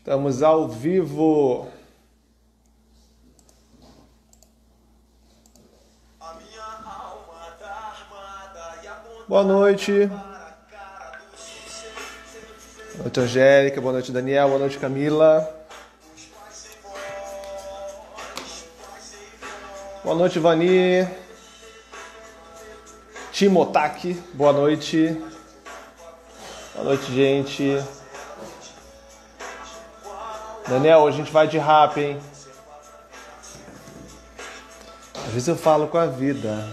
Estamos ao vivo. Boa noite. Boa noite, Angélica. Boa noite, Daniel. Boa noite, Camila. Boa noite, Vani. Timotaki. Boa noite. Boa noite, gente. Daniel, hoje a gente vai de rap, hein? Às vezes eu falo com a vida.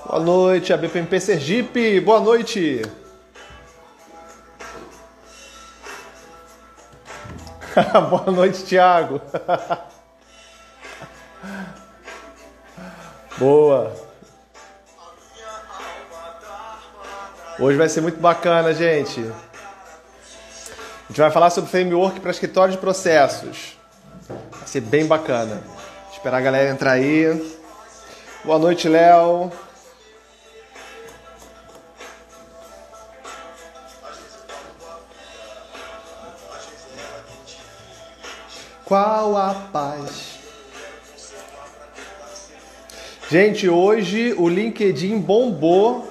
Boa noite, a BPMP Sergipe. Boa noite. Boa noite, Thiago. Boa. Hoje vai ser muito bacana, gente. A gente vai falar sobre framework para escritório de processos. Vai ser bem bacana. Esperar a galera entrar aí. Boa noite, Léo. Qual a paz? Gente, hoje o LinkedIn bombou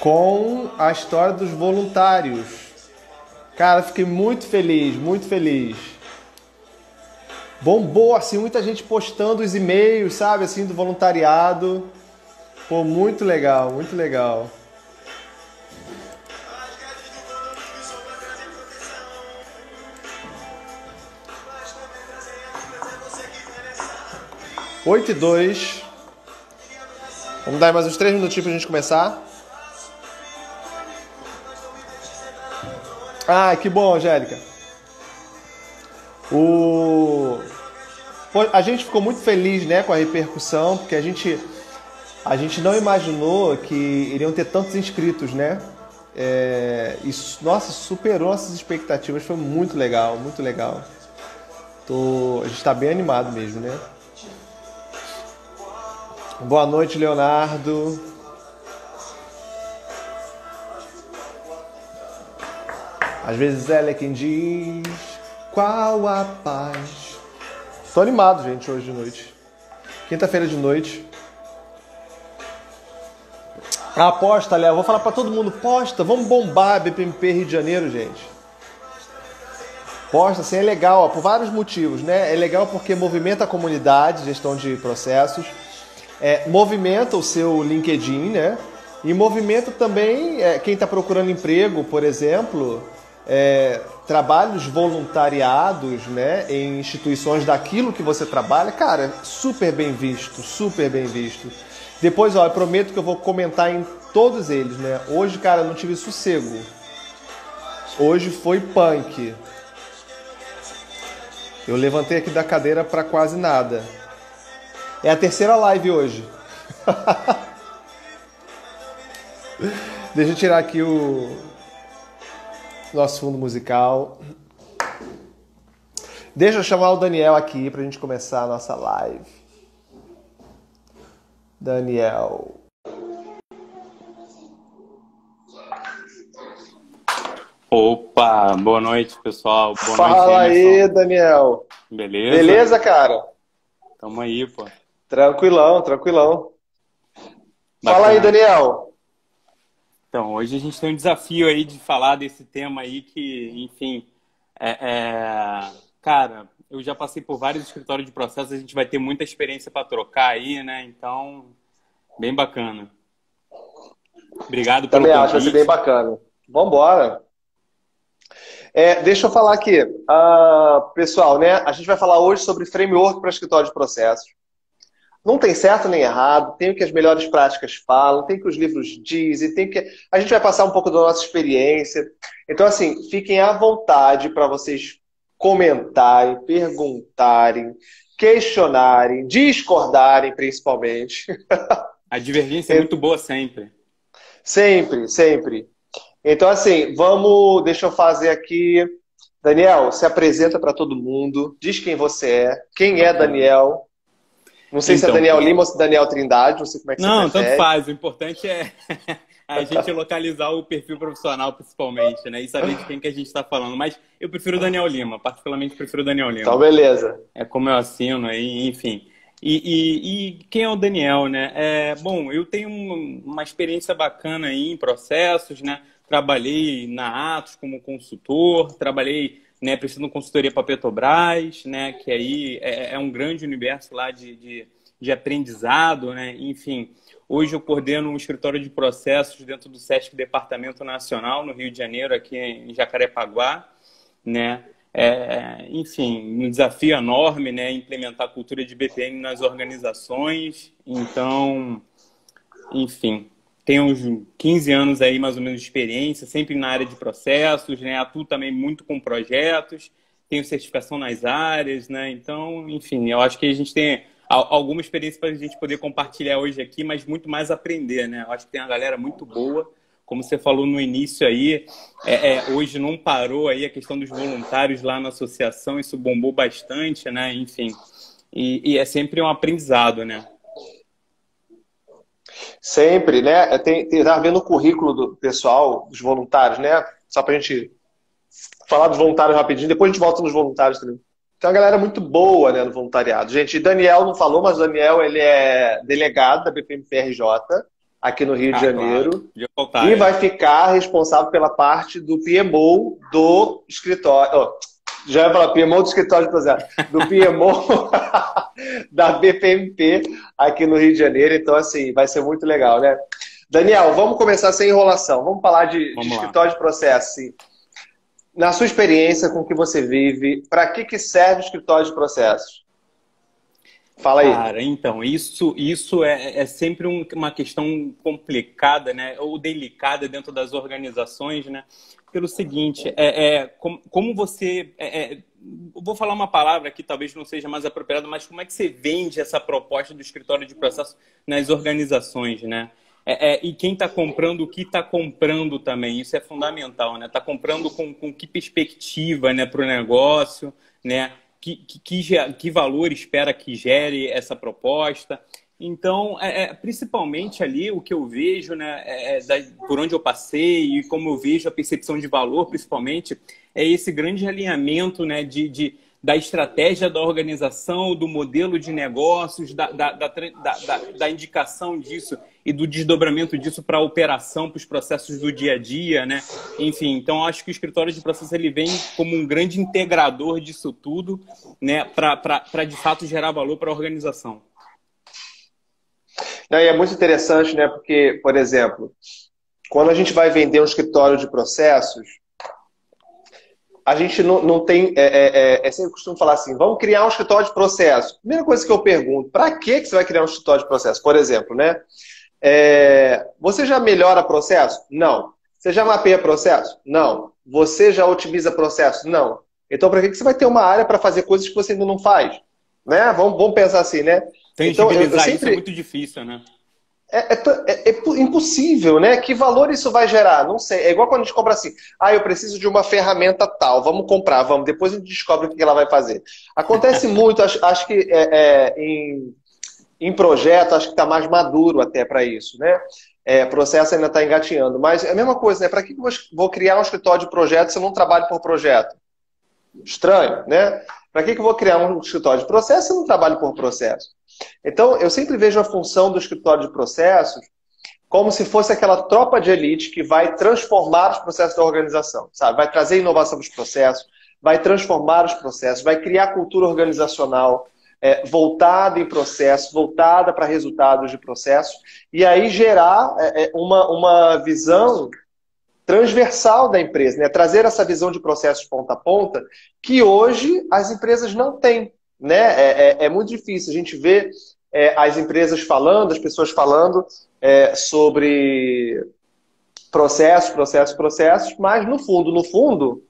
com a história dos voluntários. Cara, fiquei muito feliz, muito feliz. Bombou, assim, muita gente postando os e-mails, sabe, assim, do voluntariado. Pô, muito legal, muito legal. Oito e 2. Vamos dar mais uns 3 minutinhos pra gente começar. Ah, que bom, Angélica. Pô, a gente ficou muito feliz, né, com a repercussão, porque a gente não imaginou que iriam ter tantos inscritos, né? Isso, nossa, superou nossas expectativas, foi muito legal, muito legal. A gente está bem animado mesmo, né? Boa noite, Leonardo. Às vezes ela é quem diz qual a paz. Tô animado, gente, hoje de noite. Quinta-feira de noite. Aposta, Léo. Vou falar pra todo mundo. Posta, vamos bombar a BPMP Rio de Janeiro, gente. Posta, assim, é legal, ó, por vários motivos, né? É legal porque movimenta a comunidade, gestão de processos. Movimenta o seu LinkedIn, né? E movimenta também quem está procurando emprego, por exemplo... trabalhos voluntariados, né, em instituições daquilo que você trabalha, cara, super bem visto, super bem visto. Depois, ó, eu prometo que eu vou comentar em todos eles, né? Hoje, cara, eu não tive sossego. Hoje foi punk. Eu levantei aqui da cadeira pra quase nada. É a terceira live hoje. Deixa eu tirar aqui o nosso fundo musical. Deixa eu chamar o Daniel aqui pra gente começar a nossa live. Daniel. Opa, boa noite, pessoal. Boa noite, Fala aí, Emerson. Daniel. Beleza? Beleza, cara? Tamo aí, pô. Tranquilão, tranquilão. Bacana. Fala aí, Daniel. Então, hoje a gente tem um desafio aí de falar desse tema aí que, enfim, cara, eu já passei por vários escritórios de processos, a gente vai ter muita experiência para trocar aí, né? Então, bem bacana. Obrigado pelo Também acho, vai ser convite. bem bacana. Vambora. Deixa eu falar aqui. Pessoal, né? A gente vai falar hoje sobre framework para escritório de processos. Não tem certo nem errado, tem o que as melhores práticas falam, tem o que os livros dizem, tem o que... A gente vai passar um pouco da nossa experiência. Então, assim, fiquem à vontade para vocês comentarem, perguntarem, questionarem, discordarem, principalmente. A divergência é muito boa sempre. Sempre, sempre. Então, assim, deixa eu fazer aqui. Daniel, se apresenta para todo mundo, diz quem você é, quem é Daniel. Não sei se é Daniel Lima ou se é Daniel Trindade, não sei como é que você Não, prefere. tanto faz. O importante é a gente localizar o perfil profissional, principalmente, né? E saber de quem que a gente está falando. Mas eu prefiro o Daniel Lima, particularmente prefiro o Daniel Lima. Então, beleza. É como eu assino aí, enfim. E quem é o Daniel, né? Bom, eu tenho uma experiência bacana aí em processos, né? Trabalhei na Atos como consultor, trabalhei, né, prestando consultoria para a Petrobras, né? Que aí é um grande universo lá de aprendizado, né? Enfim, hoje eu coordeno um escritório de processos dentro do SESC Departamento Nacional, no Rio de Janeiro, aqui em Jacarepaguá, né? Enfim, um desafio enorme, né? Implementar a cultura de BPM nas organizações. Então, enfim, tenho uns 15 anos aí, mais ou menos, de experiência, sempre na área de processos, né? Atuo também muito com projetos, tenho certificação nas áreas, né? Então, enfim, eu acho que a gente tem alguma experiência para a gente poder compartilhar hoje aqui, mas muito mais aprender, né? Eu acho que tem uma galera muito boa. Como você falou no início aí, hoje não parou aí a questão dos voluntários lá na associação, isso bombou bastante, né? Enfim, e é sempre um aprendizado, né? Sempre, né? Estava vendo o currículo do pessoal, dos voluntários, né? Só para a gente falar dos voluntários rapidinho, depois a gente volta nos voluntários também. Tem uma galera muito boa, né, no voluntariado. Gente, Daniel não falou, mas o Daniel, ele é delegado da BPM-PRJ, aqui no Rio de Janeiro, claro. E vai ficar responsável pela parte do PMO do escritório. Já ia falar PMO do escritório de processo. Do PMO da BPMP aqui no Rio de Janeiro. Então, assim, vai ser muito legal, né? Daniel, vamos começar sem enrolação. Vamos falar de escritório de processo. Assim. Na sua experiência, com o que você vive, para que serve o escritório de processos? Fala aí. Cara, então, isso é sempre uma questão complicada, né? Ou delicada dentro das organizações, né? Pelo seguinte, como você... eu vou falar uma palavra que talvez não seja mais apropriada, mas como é que você vende essa proposta do escritório de processo nas organizações, né? E quem está comprando, o que está comprando também, isso é fundamental, né? Está comprando com que perspectiva, né, para o negócio, né? Que valor espera que gere essa proposta. Então, principalmente ali, o que eu vejo, né, por onde eu passei e como eu vejo a percepção de valor, principalmente, é esse grande alinhamento, né, da estratégia da organização, do modelo de negócios, da indicação disso e do desdobramento disso para a operação, para os processos do dia a dia, né? Enfim, então acho que o escritório de processos ele vem como um grande integrador disso tudo, né? Para de fato gerar valor para a organização. E é muito interessante, né? Porque, por exemplo, quando a gente vai vender um escritório de processos, a gente não tem... sempre costumo falar assim, vamos criar um escritório de processo. Primeira coisa que eu pergunto, para que você vai criar um escritório de processo? Por exemplo, né? Você já melhora processo? Não. Você já mapeia processo? Não. Você já otimiza processo? Não. Então, para que você vai ter uma área para fazer coisas que você ainda não faz? Né? Vamos pensar assim, né? Tangibilizar isso é muito difícil, né? É impossível, né? Que valor isso vai gerar? Não sei. É igual quando a gente compra assim, eu preciso de uma ferramenta tal, vamos comprar, vamos. Depois a gente descobre o que ela vai fazer. Acontece muito, acho que em projeto, acho que está mais maduro até para isso, né? Processo ainda está engatinhando. Mas é a mesma coisa, né? Para que eu vou criar um escritório de projeto se eu não trabalho por projeto? Estranho, né? Para que eu vou criar um escritório de processo se eu não trabalho por processo? Então, eu sempre vejo a função do escritório de processos como se fosse aquela tropa de elite que vai transformar os processos da organização, sabe? Vai trazer inovação para os processos, vai transformar os processos, vai criar cultura organizacional voltada em processo, voltada para resultados de processos, e aí gerar uma visão transversal da empresa, né? Trazer essa visão de processos ponta a ponta que hoje as empresas não têm. Né? É muito difícil a gente ver as empresas falando, as pessoas falando sobre processos, mas no fundo,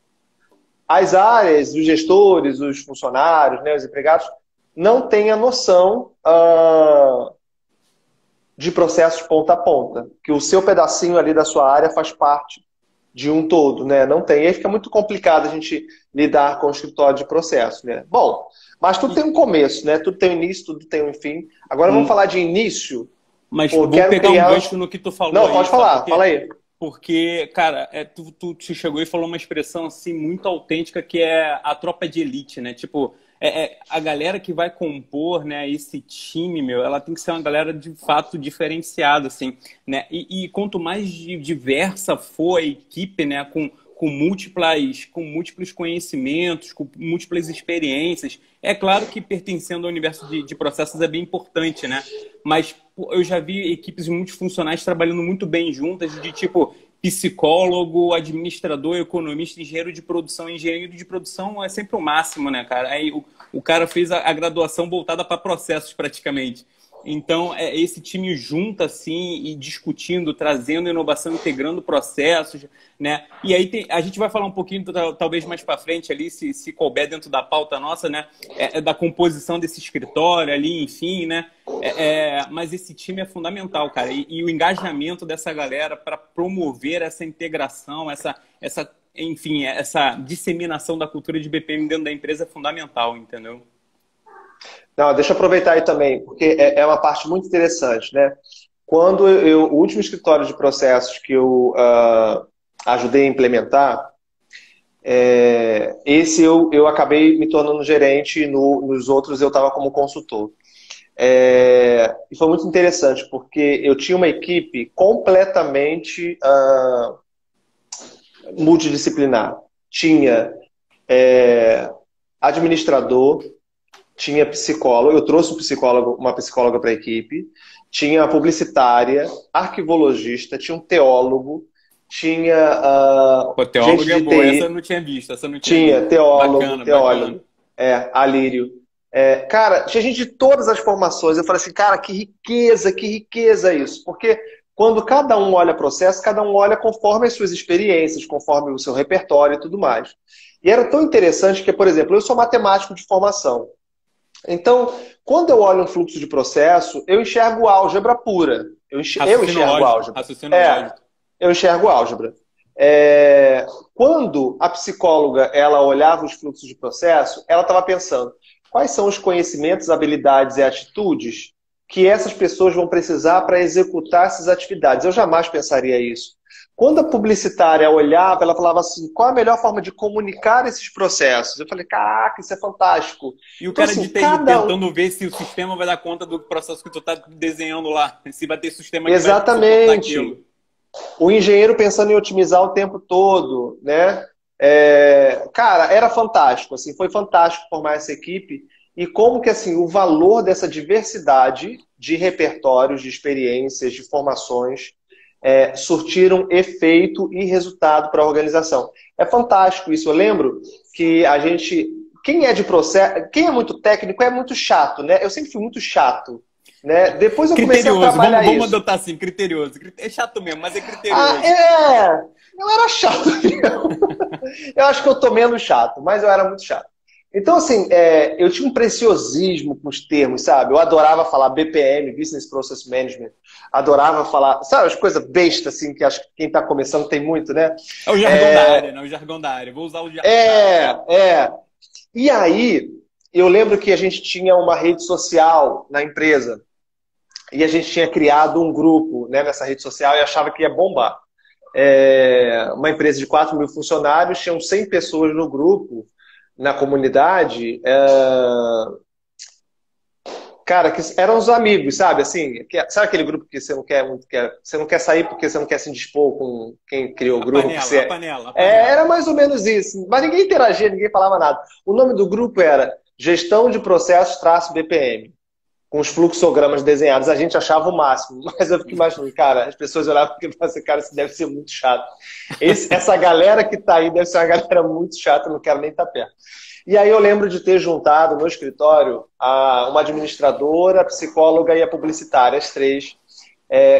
as áreas, os gestores, os funcionários, né, os empregados, não têm a noção de processos ponta a ponta, que o seu pedacinho ali da sua área faz parte de um todo, né? Não tem. E aí fica muito complicado a gente lidar com o escritório de processo, né? Bom, mas tudo tem um começo, né? Tudo tem um início, tudo tem um fim. Agora vamos falar de início. Mas Pô, vou quero pegar um criar... gancho no que tu falou Não, aí, pode sabe por falar, fala quê? aí. Porque, cara, tu chegou e falou uma expressão assim muito autêntica que é a tropa de elite, né? Tipo, a galera que vai compor, né, esse time, meu, ela tem que ser uma galera de fato diferenciada, assim, né? E quanto mais diversa for a equipe, né, com múltiplos conhecimentos, com múltiplas experiências, é claro que pertencendo ao universo de processos é bem importante, né? Mas pô, eu já vi equipes multifuncionais trabalhando muito bem juntas, de tipo psicólogo, administrador, economista, engenheiro de produção. Engenheiro de produção é sempre o máximo, né, cara? Aí o cara fez a graduação voltada para processos praticamente. Então, esse time junta assim e discutindo, trazendo inovação, integrando processos, né? E aí a gente vai falar um pouquinho, talvez mais para frente ali, se couber dentro da pauta nossa, né? Da composição desse escritório ali, enfim, né? Mas esse time é fundamental, cara. E o engajamento dessa galera para promover essa integração, enfim, essa disseminação da cultura de BPM dentro da empresa é fundamental, entendeu? Não, deixa eu aproveitar aí também, porque é uma parte muito interessante, né? Quando o último escritório de processos que eu ajudei a implementar, esse eu acabei me tornando gerente e nos outros eu estava como consultor. E foi muito interessante, porque eu tinha uma equipe completamente multidisciplinar. Tinha administrador, tinha psicólogo, eu trouxe uma psicóloga para a equipe, tinha publicitária, arquivologista, tinha um teólogo, tinha Pô, gente teólogo é de boa, essa TI, eu não tinha visto, essa eu não tinha tinha visto. teólogo, Bacana, bacana. Alírio. Cara, tinha gente de todas as formações. Eu falei assim, cara, que riqueza isso. Porque quando cada um olha processo, cada um olha conforme as suas experiências, conforme o seu repertório e tudo mais. E era tão interessante que, por exemplo, eu sou matemático de formação. Então, quando eu olho um fluxo de processo, eu enxergo álgebra pura. Eu Raciocínio enxergo lógico, álgebra. raciocínio lógico. Eu enxergo álgebra. Quando a psicóloga ela olhava os fluxos de processo, ela estava pensando quais são os conhecimentos, habilidades e atitudes que essas pessoas vão precisar para executar essas atividades. Eu jamais pensaria isso. Quando a publicitária olhava, ela falava assim, qual a melhor forma de comunicar esses processos? Eu falei, caraca, isso é fantástico. E o Então, cara assim, de TI tentando ver se o sistema vai dar conta do processo que tu tá desenhando lá, se vai ter sistema que vai suportar Exatamente. aquilo. O engenheiro pensando em otimizar o tempo todo, né? Cara, era fantástico, assim, foi fantástico formar essa equipe e como que assim o valor dessa diversidade de repertórios, de experiências, de formações surtiram efeito e resultado para a organização. É fantástico isso. Eu lembro que a gente, quem é de processo, quem é muito técnico é muito chato, né? Eu sempre fui muito chato. Né? Depois eu comecei a Criterioso, trabalhar vamos isso. adotar assim, criterioso. É chato mesmo, mas é Ah, criterioso. eu era chato mesmo. Eu acho que eu tô menos chato, mas eu era muito chato. Então, assim, eu tinha um preciosismo com os termos, sabe? Eu adorava falar BPM, Business Process Management. Adorava falar, sabe, as coisas bestas, assim, que acho que quem tá começando tem muito, né? É o jargão da área, né? O jargão da área. Vou usar o jargão da área. E aí, eu lembro que a gente tinha uma rede social na empresa e a gente tinha criado um grupo, né, nessa rede social e achava que ia bombar. Uma empresa de 4 mil funcionários, tinham 100 pessoas no grupo, na comunidade, cara, que eram os amigos, sabe? Assim, sabe aquele grupo que você não quer muito, você não quer sair porque você não quer se indispor com quem criou o A grupo? panela, a panela, a panela. Era mais ou menos isso, mas ninguém interagia, ninguém falava nada. O nome do grupo era Gestão de Processos BPM. Com os fluxogramas desenhados, a gente achava o máximo. Mas eu fico imaginando, cara, as pessoas olhavam e falavam assim, cara, isso deve ser muito chato. Essa galera que tá aí deve ser uma galera muito chata, eu não quero nem estar perto. E aí eu lembro de ter juntado no escritório uma administradora, a psicóloga e a publicitária, as três,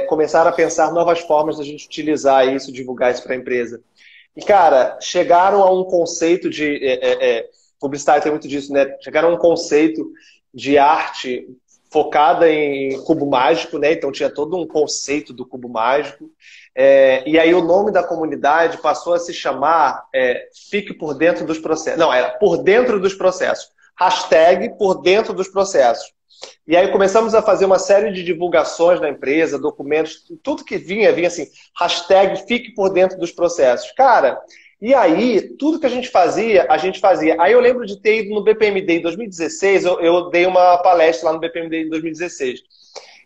começaram a pensar novas formas da gente utilizar isso, divulgar isso para a empresa. E, cara, chegaram a um conceito de... publicitário tem muito disso, né? Chegaram a um conceito de arte focada em cubo mágico, né? Então tinha todo um conceito do cubo mágico. E aí o nome da comunidade passou a se chamar Fique por Dentro dos Processos. Não, era Por Dentro dos Processos. Hashtag Por Dentro dos Processos. E aí começamos a fazer uma série de divulgações na empresa, documentos, tudo que vinha assim, hashtag fique por dentro dos processos. Cara, e aí, tudo que a gente fazia, a gente fazia. Aí eu lembro de ter ido no BPMD em 2016, eu dei uma palestra lá no BPMD em 2016.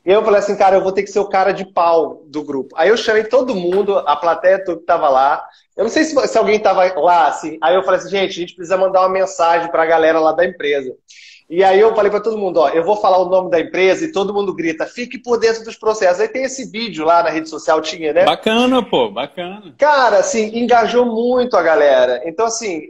E aí eu falei assim, cara, eu vou ter que ser o cara de pau do grupo. Aí eu chamei todo mundo, a plateia toda que estava lá. Eu não sei se alguém estava lá, assim. Aí eu falei assim, gente, a gente precisa mandar uma mensagem para a galera lá da empresa. E aí eu falei para todo mundo, ó, eu vou falar o nome da empresa e todo mundo grita, fique por dentro dos processos. Aí tem esse vídeo lá na rede social, tinha, né? Bacana, pô, bacana. Cara, assim, engajou muito a galera. Então, assim,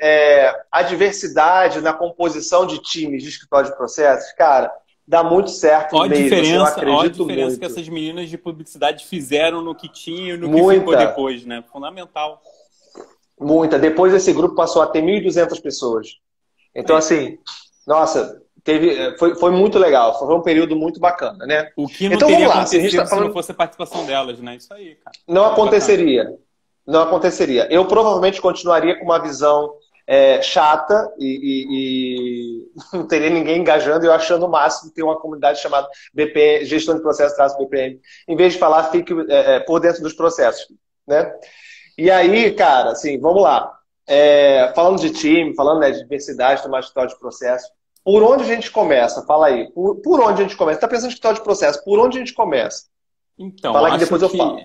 a diversidade na composição de times de escritório de processos, cara, dá muito certo mesmo. Assim, eu acredito olha a diferença muito. que essas meninas de publicidade fizeram no que tinha e no Muita. que ficou depois, né? Fundamental. Muita. Depois esse grupo passou a ter 1.200 pessoas. Então, assim, nossa, foi muito legal. Foi um período muito bacana, né? O que não então, teria vamos lá. acontecido se não fosse a participação delas, né? Isso aí, cara. Não aconteceria. Não aconteceria. Eu provavelmente continuaria com uma visão chata e não teria ninguém engajando e eu achando o máximo ter uma comunidade chamada BPM, Gestão de Processos BPM, em vez de falar fique por dentro dos processos, né? E aí, cara, assim, vamos lá. Falando de time, falando, né, de diversidade, tomar escritório de processo, por onde a gente começa? Fala aí. Por onde a gente começa? Tá pensando em escritório de processo, por onde a gente começa? Então, fala que depois eu falo.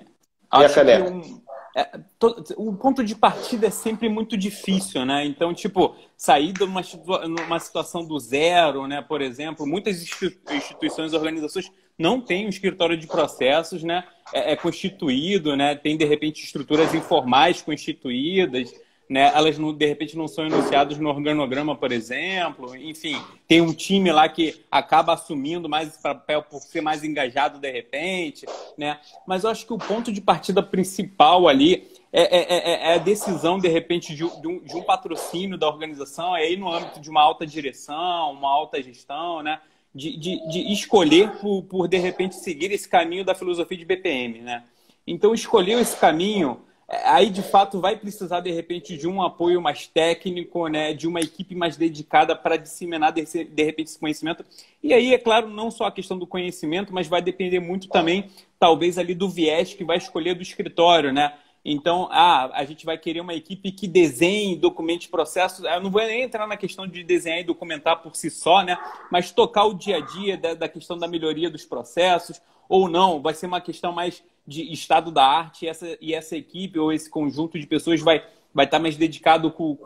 Acho que o ponto de partida é sempre muito difícil, né? Então, tipo, sair de uma situação do zero, né? Por exemplo, muitas instituições, organizações não têm um escritório de processos, né? É constituído, né? Tem, de repente, estruturas informais constituídas, né? Elas, de repente, não são enunciadas no organograma, por exemplo. Enfim, tem um time lá que acaba assumindo mais esse papel por ser mais engajado, de repente, né? Mas eu acho que o ponto de partida principal ali é a decisão, de repente, de um patrocínio da organização, é ir no âmbito de uma alta direção, uma alta gestão, né? De escolher por, de repente, seguir esse caminho da filosofia de BPM, né? Então, escolheu esse caminho, aí, de fato, vai precisar, de repente, de um apoio mais técnico, né? De uma equipe mais dedicada para disseminar, de repente, esse conhecimento. E aí, é claro, não só a questão do conhecimento, mas vai depender muito também, talvez, ali do viés que vai escolher do escritório, né? Então, a gente vai querer uma equipe que desenhe, documente processos. Eu não vou nem entrar na questão de desenhar e documentar por si só, né? Mas tocar o dia a dia da questão da melhoria dos processos, ou não, vai ser uma questão mais de estado da arte e essa equipe ou esse conjunto de pessoas vai estar mais dedicado com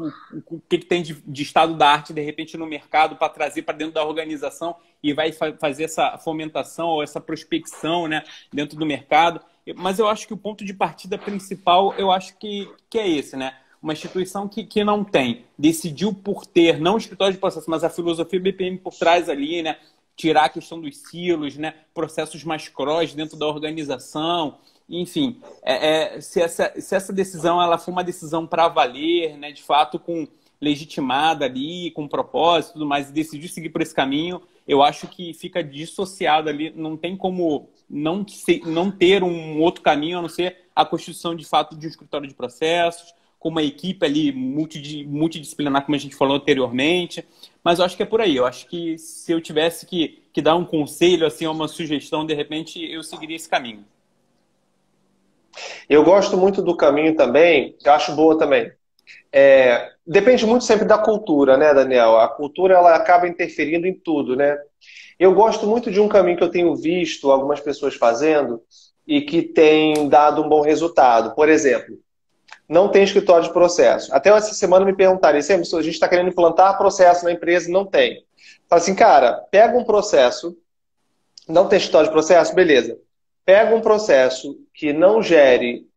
o que tem de estado da arte, de repente, no mercado para trazer para dentro da organização e vai fazer essa fomentação ou essa prospecção, né, dentro do mercado. Mas eu acho que o ponto de partida principal, eu acho que é esse, né? Uma instituição que não tem, decidiu por ter, não o escritório de processo, mas a filosofia BPM por trás ali, né? Tirar a questão dos silos, né? Processos mais cross dentro da organização. Enfim, se essa decisão ela for uma decisão para valer, né? De fato, legitimada ali, com propósito e tudo mais, e decidiu seguir por esse caminho, eu acho que fica dissociado ali, não tem como não ter um outro caminho, a não ser a constituição, de fato, de um escritório de processos, com uma equipe ali multidisciplinar, como a gente falou anteriormente. Mas eu acho que é por aí. Eu acho que se eu tivesse que dar um conselho, assim, uma sugestão, de repente, eu seguiria esse caminho. Eu gosto muito do caminho também, que eu acho boa também. Depende muito sempre da cultura, né, Daniel? A cultura ela acaba interferindo em tudo, né? Eu gosto muito de um caminho que eu tenho visto algumas pessoas fazendo e que tem dado um bom resultado. Por exemplo, não tem escritório de processo. Até essa semana me perguntaram, a gente está querendo implantar processo na empresa e não tem. Fala assim, cara, pega um processo, não tem escritório de processo, beleza. Pega um processo que não gere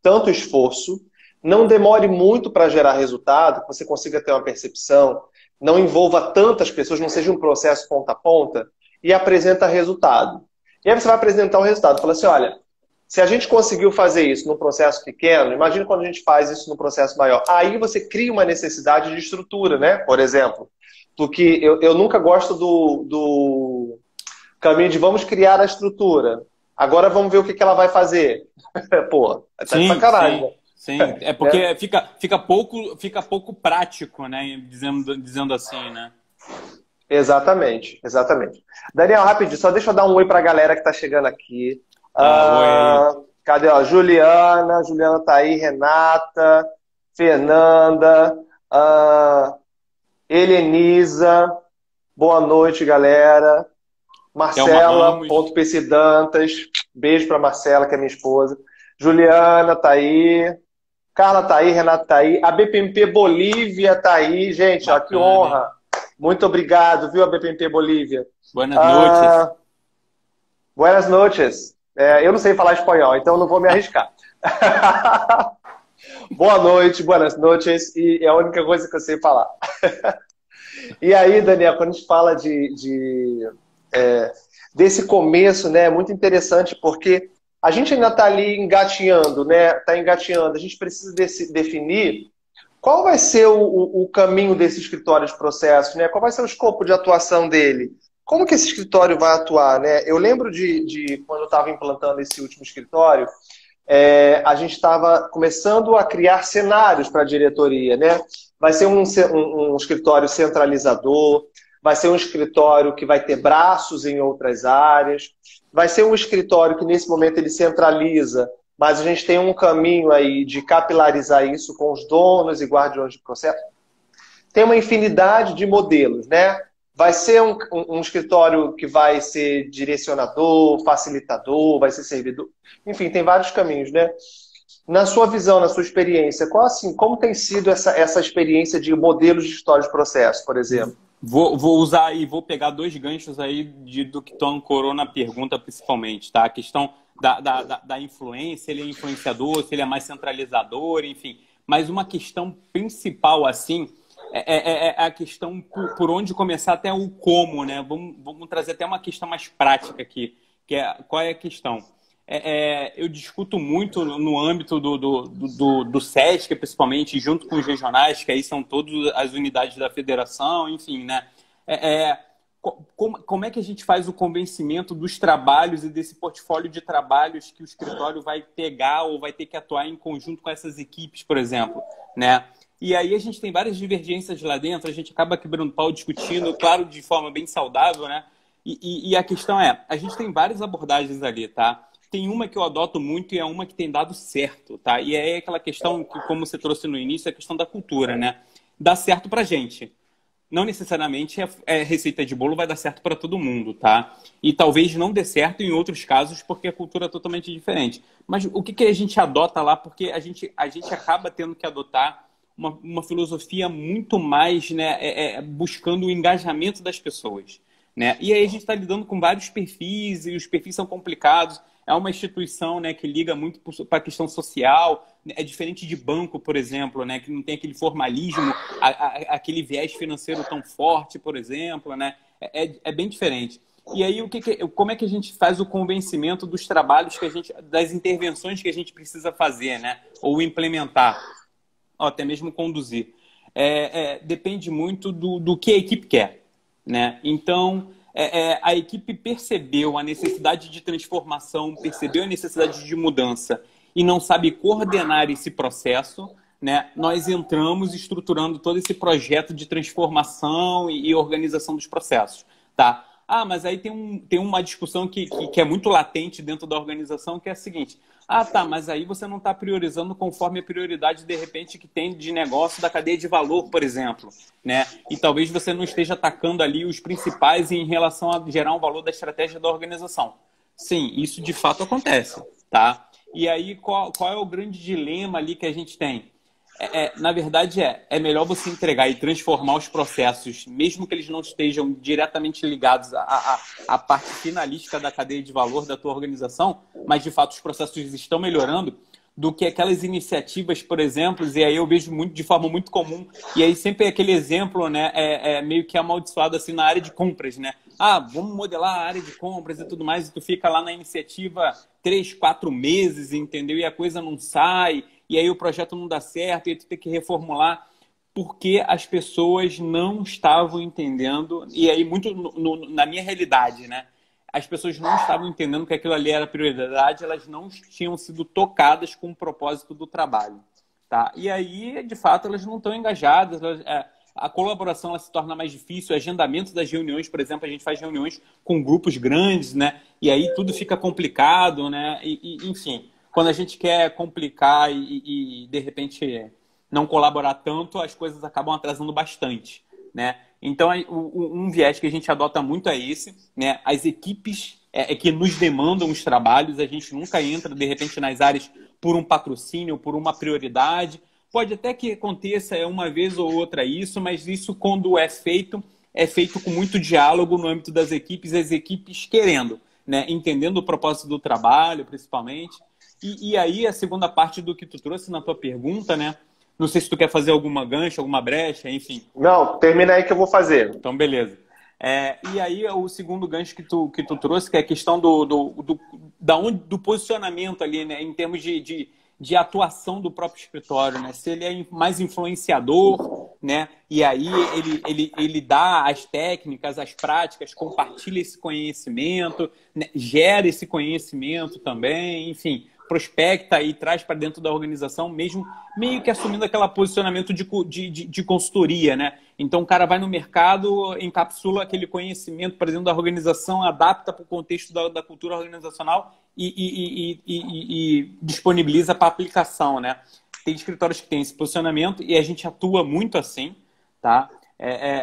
tanto esforço, não demore muito para gerar resultado, que você consiga ter uma percepção, não envolva tantas pessoas, não seja um processo ponta a ponta, e apresenta resultado. E aí você vai apresentar o resultado. Fala assim, olha, se a gente conseguiu fazer isso num processo pequeno, imagina quando a gente faz isso num processo maior. Aí você cria uma necessidade de estrutura, né? Por exemplo, porque eu nunca gosto do caminho de vamos criar a estrutura. Agora vamos ver o que ela vai fazer. Pô, tá de sacanagem, né? Sim, é porque fica pouco prático, né? Dizendo assim, né? Exatamente, exatamente. Daniel, rapidinho, só deixa eu dar um oi para a galera que está chegando aqui. Oi aí. Cadê? Ó, Juliana tá aí, Renata, Fernanda, ah, Helenisa, boa noite, galera. Thelma Marcela, Ramos. ponto PC Dantas, beijo para Marcela, que é minha esposa. Juliana tá aí, Carla tá aí, Renata tá aí, a BPMP Bolívia tá aí, gente, ó, que Bacana, hein? honra. Muito obrigado, viu, a BPMP Bolívia. Buenas noches. Ah, buenas noches. Eu não sei falar espanhol, então não vou me arriscar. Boa noite, buenas noches, e é a única coisa que eu sei falar. E aí, Daniel, quando a gente fala desse começo, né, é muito interessante porque a gente ainda está ali engatinhando, né? Está engatinhando. A gente precisa definir qual vai ser o caminho desse escritório de processos, né? Qual vai ser o escopo de atuação dele? Como que esse escritório vai atuar, né? Eu lembro de quando eu estava implantando esse último escritório, a gente estava começando a criar cenários para a diretoria, né? Vai ser um escritório centralizador, vai ser um escritório que vai ter braços em outras áreas, vai ser um escritório que nesse momento ele centraliza, mas a gente tem um caminho aí de capilarizar isso com os donos e guardiões de processo. Tem uma infinidade de modelos, né? Vai ser um escritório que vai ser direcionador, facilitador, vai ser servidor. Enfim, tem vários caminhos, né? Na sua visão, na sua experiência, como tem sido essa experiência de modelos de história de processo, por exemplo? Vou usar e vou pegar dois ganchos aí do que tu ancorou na pergunta, principalmente, tá? A questão da influência, ele é influenciador, se ele é mais centralizador, enfim. Mas uma questão principal, assim, é a questão por onde começar até o como, né? Vamos trazer até uma questão mais prática aqui, que é qual é a questão? Eu discuto muito no âmbito do SESC, principalmente, junto com os regionais, que aí são todas as unidades da federação, enfim, né? Como é que a gente faz o convencimento dos trabalhos e desse portfólio de trabalhos que o escritório vai pegar ou vai ter que atuar em conjunto com essas equipes, por exemplo, né? E aí a gente tem várias divergências lá dentro, a gente acaba quebrando pau, discutindo, claro, de forma bem saudável, né? E a questão a gente tem várias abordagens ali, tá? Tem uma que eu adoto muito e é uma que tem dado certo, tá? E é aquela questão que, como você trouxe no início, é a questão da cultura, né? Dá certo pra gente. Não necessariamente receita de bolo vai dar certo para todo mundo, tá? E talvez não dê certo em outros casos porque a cultura é totalmente diferente. Mas o que a gente adota lá? Porque a gente acaba tendo que adotar uma filosofia muito mais, né, buscando o engajamento das pessoas, né? E aí a gente está lidando com vários perfis e os perfis são complicados. É uma instituição, né, que liga muito para a questão social. É diferente de banco, por exemplo, né, que não tem aquele formalismo, aquele viés financeiro tão forte, por exemplo, né? É bem diferente. E aí, como é que a gente faz o convencimento dos trabalhos das intervenções que a gente precisa fazer, né? Ou implementar, ou até mesmo conduzir. Depende muito do que a equipe quer, né? Então, a equipe percebeu a necessidade de transformação, percebeu a necessidade de mudança e não sabe coordenar esse processo, né? Nós entramos estruturando todo esse projeto de transformação e organização dos processos, tá? Mas aí tem uma discussão que é muito latente dentro da organização, que é a seguinte: tá, mas aí você não está priorizando conforme a prioridade, de repente, que tem de negócio da cadeia de valor, por exemplo, né? E talvez você não esteja atacando ali os principais em relação a gerar um valor da estratégia da organização. Sim, isso de fato acontece, tá? E aí, qual é o grande dilema ali que a gente tem? Na verdade, é melhor você entregar e transformar os processos, mesmo que eles não estejam diretamente ligados à parte finalística da cadeia de valor da tua organização, mas, de fato, os processos estão melhorando, do que aquelas iniciativas, por exemplo, e aí eu vejo de forma muito comum, e aí sempre aquele exemplo, né, meio que amaldiçoado assim na área de compras, né? Vamos modelar a área de compras e tudo mais, e tu fica lá na iniciativa 3, 4 meses, entendeu? E a coisa não sai, e aí o projeto não dá certo, e aí tu tem que reformular, porque as pessoas não estavam entendendo, e aí muito na minha realidade, né? As pessoas não estavam entendendo que aquilo ali era prioridade, elas não tinham sido tocadas com o propósito do trabalho, tá? E aí, de fato, elas não estão engajadas, a colaboração ela se torna mais difícil, o agendamento das reuniões, por exemplo, a gente faz reuniões com grupos grandes, né? E aí tudo fica complicado, né? Enfim, quando a gente quer complicar e de repente não colaborar tanto, as coisas acabam atrasando bastante, né? Então, um viés que a gente adota muito é esse, né? As equipes que nos demandam os trabalhos, a gente nunca entra, de repente, nas áreas por um patrocínio, por uma prioridade. Pode até que aconteça uma vez ou outra isso, mas isso, quando é feito com muito diálogo no âmbito das equipes, as equipes querendo, né? Entendendo o propósito do trabalho, principalmente. E aí, a segunda parte do que tu trouxe na tua pergunta, né? Não sei se tu quer fazer alguma gancho, alguma brecha, enfim. Não, termina aí que eu vou fazer. Então, beleza. E aí, o segundo gancho que tu trouxe, que é a questão do posicionamento ali, né? Em termos de atuação do próprio escritório, né? Se ele é mais influenciador, né? E aí ele dá as técnicas, as práticas, compartilha esse conhecimento, né? Gera esse conhecimento também, enfim, prospecta e traz para dentro da organização, mesmo meio que assumindo aquele posicionamento de consultoria, né? Então o cara vai no mercado, encapsula aquele conhecimento para dentro da organização, adapta para o contexto da cultura organizacional e disponibiliza para aplicação, né? Tem escritórios que têm esse posicionamento e a gente atua muito assim, tá?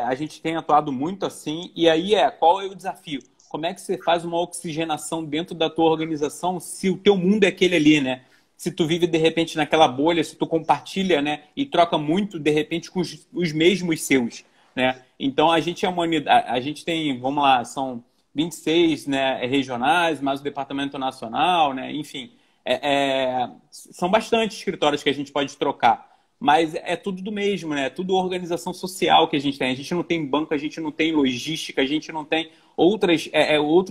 A gente tem atuado muito assim. E aí qual é o desafio? Como é que você faz uma oxigenação dentro da tua organização se o teu mundo é aquele ali, né? Se tu vive, de repente, naquela bolha, se tu compartilha, né? E troca muito, de repente, com os mesmos seus, né? Então, a gente é uma unidade, a gente tem, vamos lá, são 26, né, regionais, mais o departamento nacional, né? Enfim, são bastante escritórios que a gente pode trocar. Mas é tudo do mesmo, né? É tudo organização social que a gente tem. A gente não tem banco, a gente não tem logística, a gente não tem outros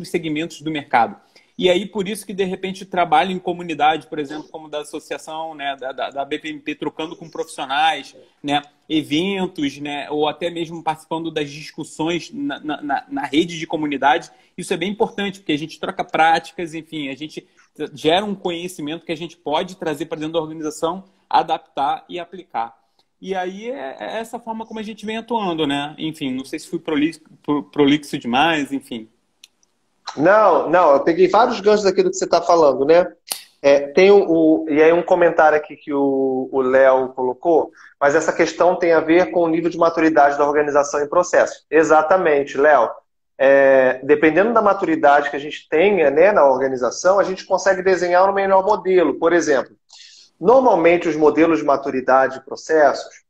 segmentos do mercado. E aí, por isso que, de repente, trabalho em comunidade, por exemplo, como da associação, né, da BPMP, trocando com profissionais, né, eventos, né, ou até mesmo participando das discussões na rede de comunidade. Isso é bem importante, porque a gente troca práticas, enfim, a gente gera um conhecimento que a gente pode trazer para dentro da organização, adaptar e aplicar. E aí é essa forma como a gente vem atuando, né? Enfim, não sei se fui prolixo demais, enfim. Não, eu peguei vários ganchos daquilo que você está falando, né? E aí um comentário aqui que o Léo colocou, mas essa questão tem a ver com o nível de maturidade da organização e processo. Exatamente, Léo. Dependendo da maturidade que a gente tenha, né, na organização, a gente consegue desenhar um melhor modelo. Por exemplo, normalmente os modelos de maturidade e processos,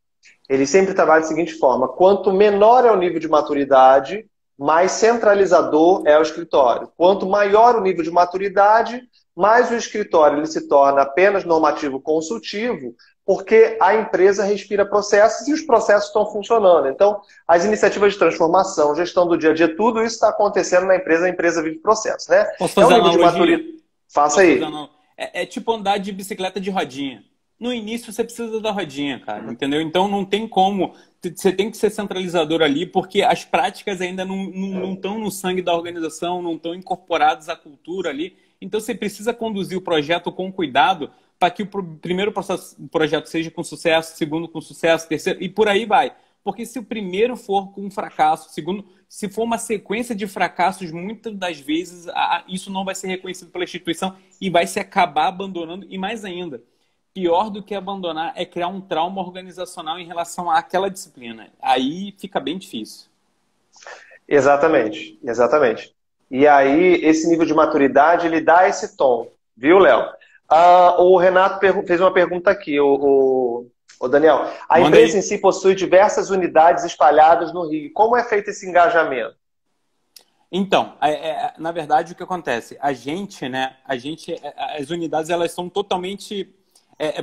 eles sempre trabalham da seguinte forma: quanto menor é o nível de maturidade, mais centralizador é o escritório. Quanto maior o nível de maturidade, mais o escritório ele se torna apenas normativo consultivo, porque a empresa respira processos e os processos estão funcionando. Então, as iniciativas de transformação, gestão do dia a dia, tudo isso está acontecendo na empresa, a empresa vive processo, né? Posso fazer nível analogia? de maturidade. Faça aí. É tipo andar de bicicleta de rodinha. No início você precisa da rodinha, cara, entendeu? Então não tem como. Você tem que ser centralizador ali, porque as práticas ainda não estão no sangue da organização, não estão incorporadas à cultura ali. Então você precisa conduzir o projeto com cuidado para que o primeiro projeto seja com sucesso, o segundo com sucesso, o terceiro, e por aí vai. Porque se o primeiro for com um fracasso, o segundo, se for uma sequência de fracassos, muitas das vezes isso não vai ser reconhecido pela instituição e vai se acabar abandonando. E mais ainda, pior do que abandonar é criar um trauma organizacional em relação àquela disciplina. Aí fica bem difícil. Exatamente. E aí, esse nível de maturidade, ele dá esse tom. Viu, Léo? O Renato fez uma pergunta aqui, o Daniel. A empresa em si possui diversas unidades espalhadas no Rio. Como é feito esse engajamento? Então, na verdade, o que acontece? As unidades, elas são totalmente,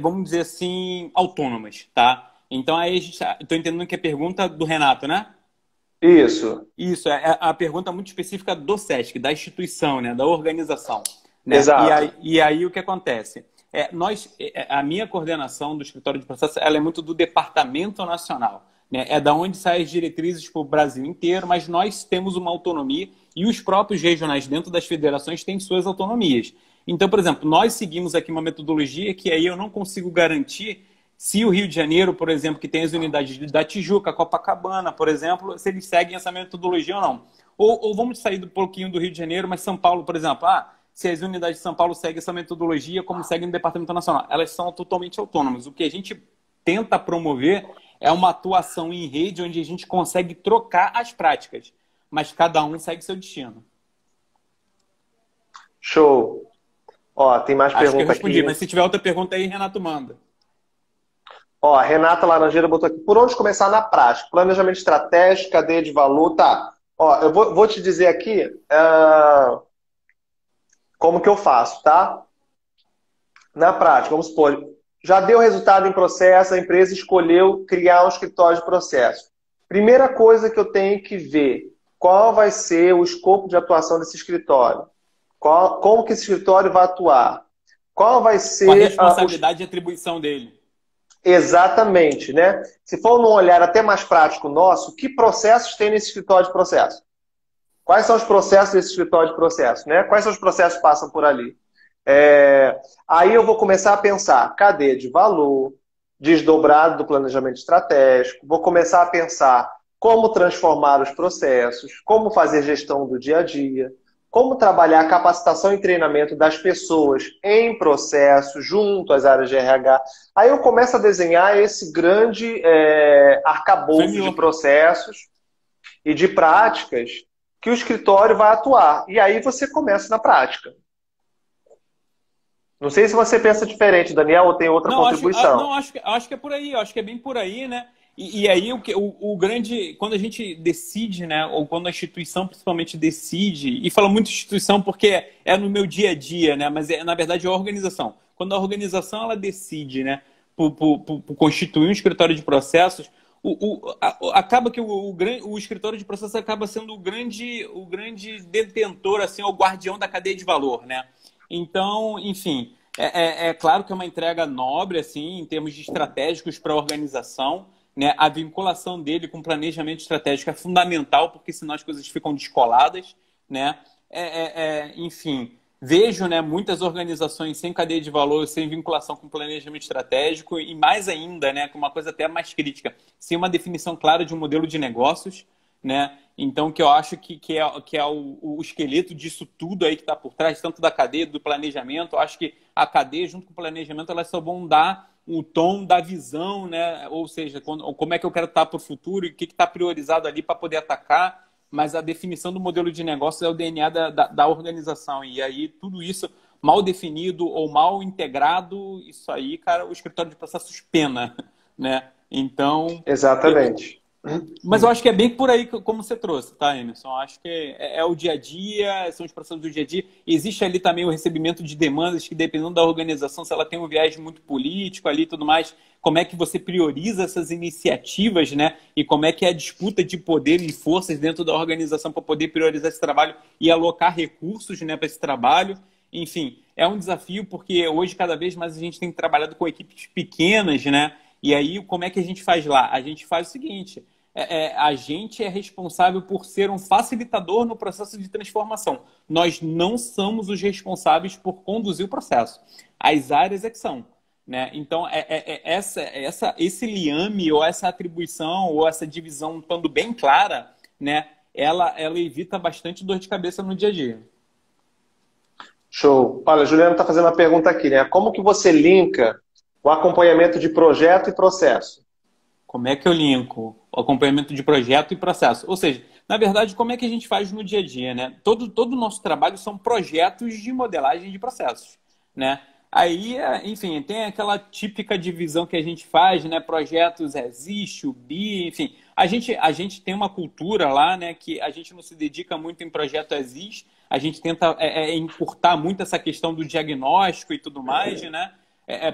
vamos dizer assim, autônomas, tá? Então, aí estou entendendo que é pergunta do Renato, né? Isso. Isso, é a pergunta muito específica do SESC, da instituição, né? Da organização. Né? Exato. E aí o que acontece? A minha coordenação do escritório de processo, ela é muito do departamento nacional. Né? É da onde saem as diretrizes para o Brasil inteiro, mas nós temos uma autonomia e os próprios regionais dentro das federações têm suas autonomias. Então, por exemplo, nós seguimos aqui uma metodologia que aí eu não consigo garantir se o Rio de Janeiro, por exemplo, que tem as unidades da Tijuca, Copacabana, por exemplo, se eles seguem essa metodologia ou não. Ou vamos sair um pouquinho do Rio de Janeiro, mas São Paulo, por exemplo, se as unidades de São Paulo seguem essa metodologia, como seguem no Departamento Nacional, elas são totalmente autônomas. O que a gente tenta promover é uma atuação em rede onde a gente consegue trocar as práticas, mas cada um segue seu destino. Show. Ó, tem mais Acho que eu pergunta respondi, aqui. mas se tiver outra pergunta aí, Renato manda. Ó, a Renata Laranjeira botou aqui. Por onde começar na prática? Planejamento estratégico, cadeia de valor, tá. Ó, eu vou te dizer aqui como que eu faço, tá? Na prática, vamos supor, já deu resultado em processo, a empresa escolheu criar um escritório de processo. Primeira coisa que eu tenho que ver, qual vai ser o escopo de atuação desse escritório? Como que esse escritório vai atuar? Qual vai ser... Com a responsabilidade e atribuição dele. Exatamente, né? Se for num olhar até mais prático nosso, que processos tem nesse escritório de processo? Quais são os processos desse escritório de processo, né? Quais são os processos que passam por ali? Aí eu vou começar a pensar cadeia de valor, desdobrado do planejamento estratégico, vou começar a pensar como transformar os processos, como fazer gestão do dia a dia, como trabalhar a capacitação e treinamento das pessoas em processo, junto às áreas de RH. Aí eu começo a desenhar esse grande arcabouço de processos e de práticas que o escritório vai atuar. E aí você começa na prática. Não sei se você pensa diferente, Daniel, ou tem outra contribuição. Acho que é por aí, acho que é bem por aí, né? E aí o grande, quando a gente decide, né, ou quando a instituição principalmente decide, e fala muito instituição porque é no meu dia a dia, né, mas na verdade é a organização. Quando a organização ela decide, né, por constituir um escritório de processos, acaba que o escritório de processos acaba sendo o grande detentor, assim, o guardião da cadeia de valor, né? Então, enfim, é claro que é uma entrega nobre, assim, em termos de estratégicos para a organização, né? A vinculação dele com o planejamento estratégico é fundamental, porque senão as coisas ficam descoladas, né? Enfim, vejo, né, muitas organizações sem cadeia de valor, sem vinculação com planejamento estratégico e mais ainda, né, com uma coisa até mais crítica, sem uma definição clara de um modelo de negócios, né? Então, que eu acho que é o esqueleto disso tudo aí que está por trás, tanto da cadeia, do planejamento. Eu acho que a cadeia, junto com o planejamento, elas só vão dar o tom da visão, né? Ou seja, como é que eu quero estar para o futuro e o que está priorizado ali para poder atacar. Mas a definição do modelo de negócio é o DNA da organização. E aí, tudo isso mal definido ou mal integrado, isso aí, cara, o escritório de processos pena, né? Então... Exatamente. Mas eu acho que é bem por aí como você trouxe, tá, Emerson? Eu acho que é o dia a dia, são os processos do dia a dia. Existe ali também o recebimento de demandas que, dependendo da organização, se ela tem um viés muito político ali e tudo mais, como é que você prioriza essas iniciativas, né? E como é que é a disputa de poder e forças dentro da organização para poder priorizar esse trabalho e alocar recursos, né, para esse trabalho. Enfim, é um desafio porque hoje cada vez mais a gente tem trabalhado com equipes pequenas, né? E aí, como é que a gente faz lá? A gente faz o seguinte... a gente é responsável por ser um facilitador no processo de transformação. Nós não somos os responsáveis por conduzir o processo. As áreas é que são, né? Então, esse liame ou essa atribuição ou essa divisão estando bem clara, né? Ela evita bastante dor de cabeça no dia a dia. Show. Olha, a Juliana está fazendo uma pergunta aqui, né? Como que você linka o acompanhamento de projeto e processo? Como é que eu linko o acompanhamento de projeto e processo? Ou seja, na verdade, como é que a gente faz no dia a dia, né? Todo o nosso trabalho são projetos de modelagem de processos, né? Aí, enfim, tem aquela típica divisão que a gente faz, né? Projetos existe, o BI, enfim. A gente tem uma cultura lá, né? Que a gente não se dedica muito em projeto existe. A gente tenta encurtar muito essa questão do diagnóstico e tudo mais, né?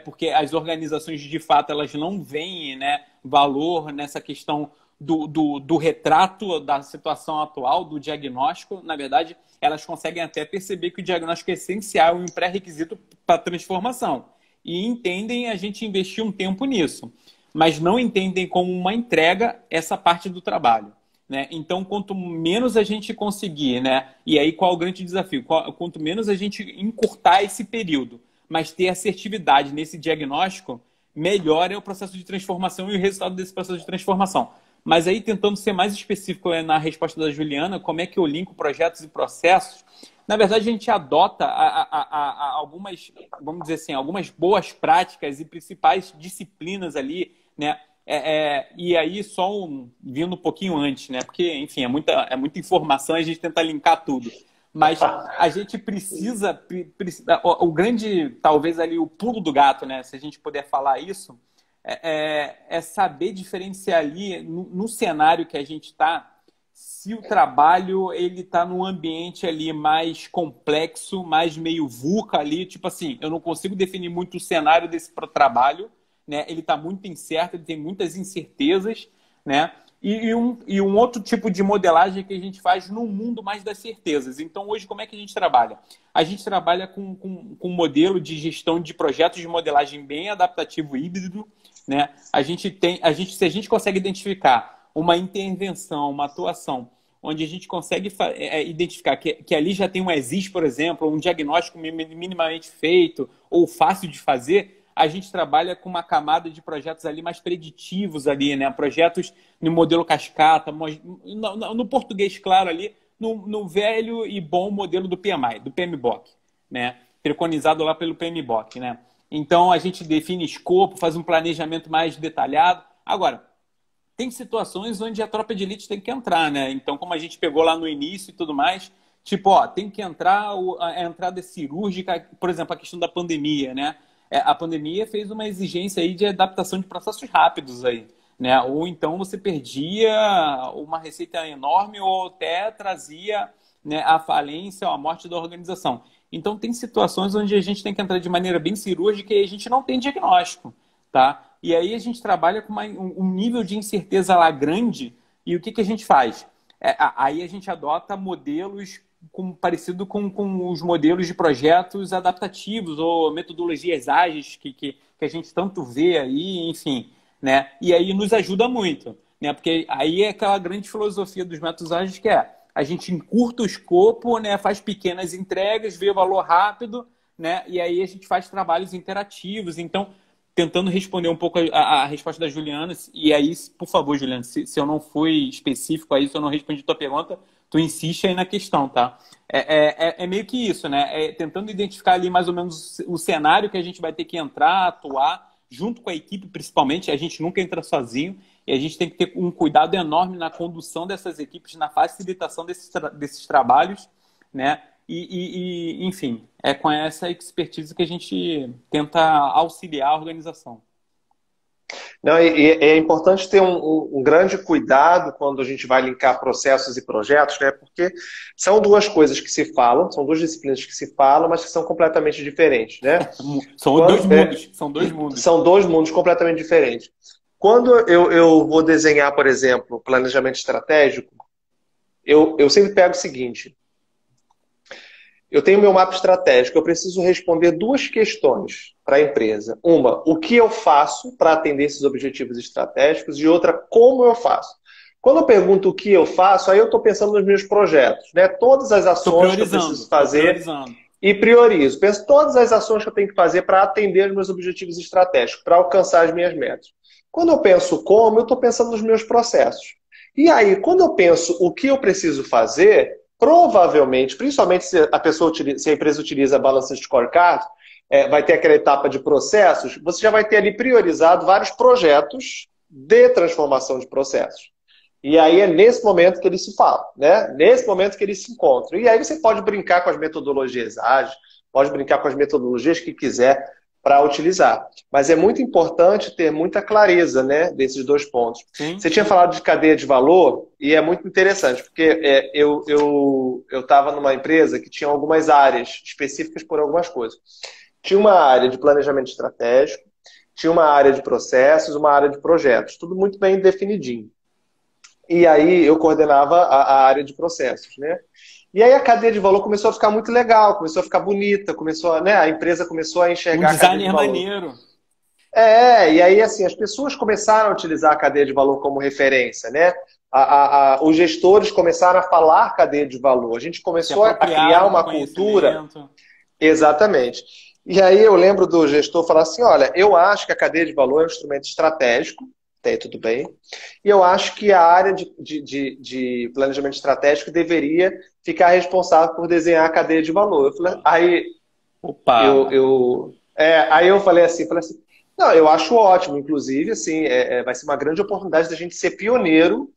Porque as organizações, de fato, elas não veem, né, valor nessa questão do retrato da situação atual, do diagnóstico. Na verdade, elas conseguem até perceber que o diagnóstico é essencial, um pré-requisito para a transformação. E entendem a gente investir um tempo nisso. Mas não entendem como uma entrega essa parte do trabalho, né? Então, quanto menos a gente conseguir, né? E aí, qual é o grande desafio? Quanto menos a gente encurtar esse período, mas ter assertividade nesse diagnóstico, melhor é o processo de transformação e o resultado desse processo de transformação. Mas aí, tentando ser mais específico na resposta da Juliana, como é que eu linko projetos e processos? Na verdade, a gente adota algumas, vamos dizer assim, algumas boas práticas e principais disciplinas ali, né? E aí, vindo um pouquinho antes, né? Porque, enfim, é muita informação e a gente tenta linkar tudo. Mas a gente precisa o grande, talvez ali, o pulo do gato, né? Se a gente puder falar isso, é saber diferenciar ali no cenário que a gente está, se o trabalho ele está num ambiente ali mais complexo, mais meio VUCA ali, tipo assim, eu não consigo definir muito o cenário desse trabalho, né? Ele está muito incerto, ele tem muitas incertezas, né? E um outro tipo de modelagem que a gente faz no mundo mais das certezas. Então, hoje, como é que a gente trabalha? A gente trabalha com um modelo de gestão de projetos de modelagem bem adaptativo híbrido, né? Se a gente consegue identificar uma intervenção, uma atuação, onde a gente consegue identificar que ali já tem um EXIST, por exemplo, um diagnóstico minimamente feito ou fácil de fazer, a gente trabalha com uma camada de projetos ali mais preditivos ali, né? Projetos no modelo cascata, no português claro ali, no velho e bom modelo do PMI, do PMBOK, né? Preconizado lá pelo PMBOK, né? Então, a gente define escopo, faz um planejamento mais detalhado. Agora, tem situações onde a tropa de elite tem que entrar, né? Então, como a gente pegou lá no início e tudo mais, tipo, tem que entrar, a entrada cirúrgica, por exemplo, a questão da pandemia, né? A pandemia fez uma exigência aí de adaptação de processos rápidos aí, né? Ou então você perdia uma receita enorme ou até trazia, né, a falência ou a morte da organização. Então tem situações onde a gente tem que entrar de maneira bem cirúrgica e a gente não tem diagnóstico, tá? E aí a gente trabalha com um nível de incerteza lá grande e o que a gente faz? Aí a gente adota modelos parecido com os modelos de projetos adaptativos ou metodologias ágeis que a gente tanto vê aí, enfim, né? E aí nos ajuda muito, né? Porque aí é aquela grande filosofia dos métodos ágeis que a gente encurta o escopo, né? Faz pequenas entregas, vê o valor rápido, né? E aí a gente faz trabalhos interativos. Então, tentando responder um pouco a resposta da Juliana, e aí, por favor, Juliana, se eu não fui específico aí, se eu não respondi a tua pergunta, tu insiste aí na questão, tá? É meio que isso, né? Tentando identificar ali mais ou menos o cenário que a gente vai ter que entrar, atuar, junto com a equipe, principalmente. A gente nunca entra sozinho e a gente tem que ter um cuidado enorme na condução dessas equipes, na facilitação desses trabalhos, né? Enfim, é com essa expertise que a gente tenta auxiliar a organização. Não, é importante ter um grande cuidado quando a gente vai linkar processos e projetos, né? Porque são duas coisas que se falam, são duas disciplinas que se falam, mas que são completamente diferentes, né? Dois mundos, são dois mundos. São dois mundos completamente diferentes. Quando eu vou desenhar, por exemplo, planejamento estratégico, eu sempre pego o seguinte: eu tenho meu mapa estratégico, eu preciso responder duas questões para a empresa. Uma, o que eu faço para atender esses objetivos estratégicos? E outra, como eu faço? Quando eu pergunto o que eu faço, aí eu estou pensando nos meus projetos, né? Todas as ações que eu preciso fazer e priorizo. Penso todas as ações que eu tenho que fazer para atender os meus objetivos estratégicos, para alcançar as minhas metas. Quando eu penso como, eu estou pensando nos meus processos. E aí, quando eu penso o que eu preciso fazer, provavelmente, principalmente se a empresa utiliza Balanced Scorecard, vai ter aquela etapa de processos, você já vai ter ali priorizado vários projetos de transformação de processos. E aí é nesse momento que eles se falam, né? Nesse momento que eles se encontram. E aí você pode brincar com as metodologias ágeis, pode brincar com as metodologias que quiser para utilizar. Mas é muito importante ter muita clareza, né, desses dois pontos. Sim. Você tinha falado de cadeia de valor, e é muito interessante, porque eu estava numa empresa que tinha algumas áreas específicas por algumas coisas. Tinha uma área de planejamento estratégico, tinha uma área de processos, uma área de projetos, tudo muito bem definidinho. E aí eu coordenava a área de processos, né? E aí a cadeia de valor começou a ficar muito legal, começou a ficar bonita, né, a empresa começou a enxergar um designer maneiro. E aí assim, as pessoas começaram a utilizar a cadeia de valor como referência, né? Os gestores começaram a falar cadeia de valor, a gente começou a criar uma cultura. Exatamente. E aí eu lembro do gestor falar assim, olha, eu acho que a cadeia de valor é um instrumento estratégico, até aí tudo bem, e eu acho que a área de planejamento estratégico deveria ficar responsável por desenhar a cadeia de valor. Eu falei, Opa! aí eu falei assim, não, eu acho ótimo, inclusive, assim, vai ser uma grande oportunidade da gente ser pioneiro,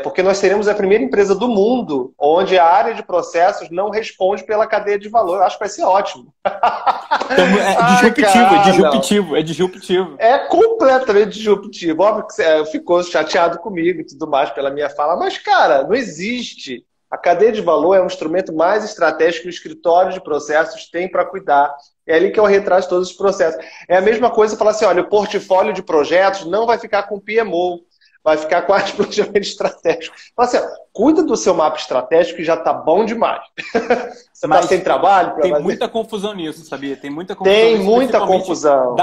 porque nós seremos a primeira empresa do mundo onde a área de processos não responde pela cadeia de valor. Eu acho que vai ser ótimo. Então, é Ai, disruptivo, é cara, não. disruptivo, é disruptivo. É completamente disruptivo. Óbvio que você ficou chateado comigo e tudo mais pela minha fala, mas, cara, não existe. A cadeia de valor é um instrumento mais estratégico que o escritório de processos tem para cuidar. É ali que eu retrato todos os processos. É a mesma coisa falar assim: olha, o portfólio de projetos não vai ficar com o PMO, vai ficar com a área de planejamento estratégico. Fala assim, ó, cuida do seu mapa estratégico que já está bom demais. Você está sem Mas trabalho para tem fazer? muita confusão nisso, sabia? Tem muita confusão Tem nisso, muita principalmente confusão.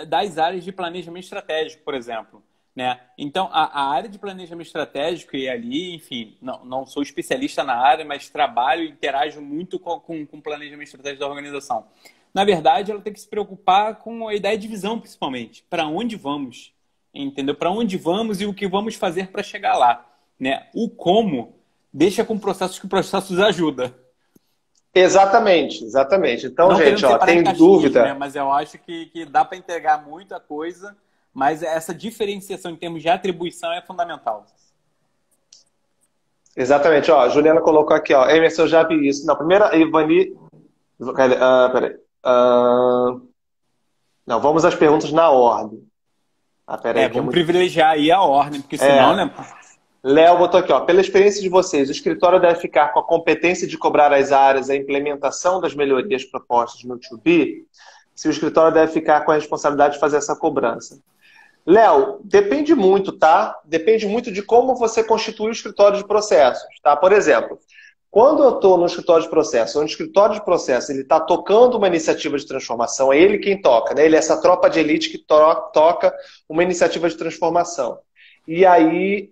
das áreas de planejamento estratégico, por exemplo. Né? Então, a área de planejamento estratégico, e ali, enfim, não sou especialista na área, mas trabalho e interajo muito com o planejamento estratégico da organização. Na verdade, ela tem que se preocupar com a ideia de visão, principalmente. Para onde vamos? Entendeu? Para onde vamos e o que vamos fazer para chegar lá. Né? O como deixa com processos que o processos ajuda. Exatamente, exatamente. Então, Não gente, querendo ó, separar em tem caixinhas, né? dúvida? Mas eu acho que dá para entregar muita coisa, mas essa diferenciação em termos de atribuição é fundamental. Exatamente, ó, a Juliana colocou aqui, ó, Emerson, eu já vi isso. Não, primeira, Ivani, peraí. Não, vamos às perguntas na ordem. Peraí, que é Vamos muito. privilegiar aí a ordem, porque senão, É, né? Léo botou aqui, ó, pela experiência de vocês, o escritório deve ficar com a competência de cobrar as áreas a implementação das melhorias propostas no 2B, se o escritório deve ficar com a responsabilidade de fazer essa cobrança. Léo, depende muito, tá? Depende muito de como você constitui o escritório de processos, tá? Por exemplo, quando eu estou no escritório de processos, onde o escritório de processos ele está tocando uma iniciativa de transformação, é ele quem toca, né? Ele é essa tropa de elite que toca uma iniciativa de transformação. E aí,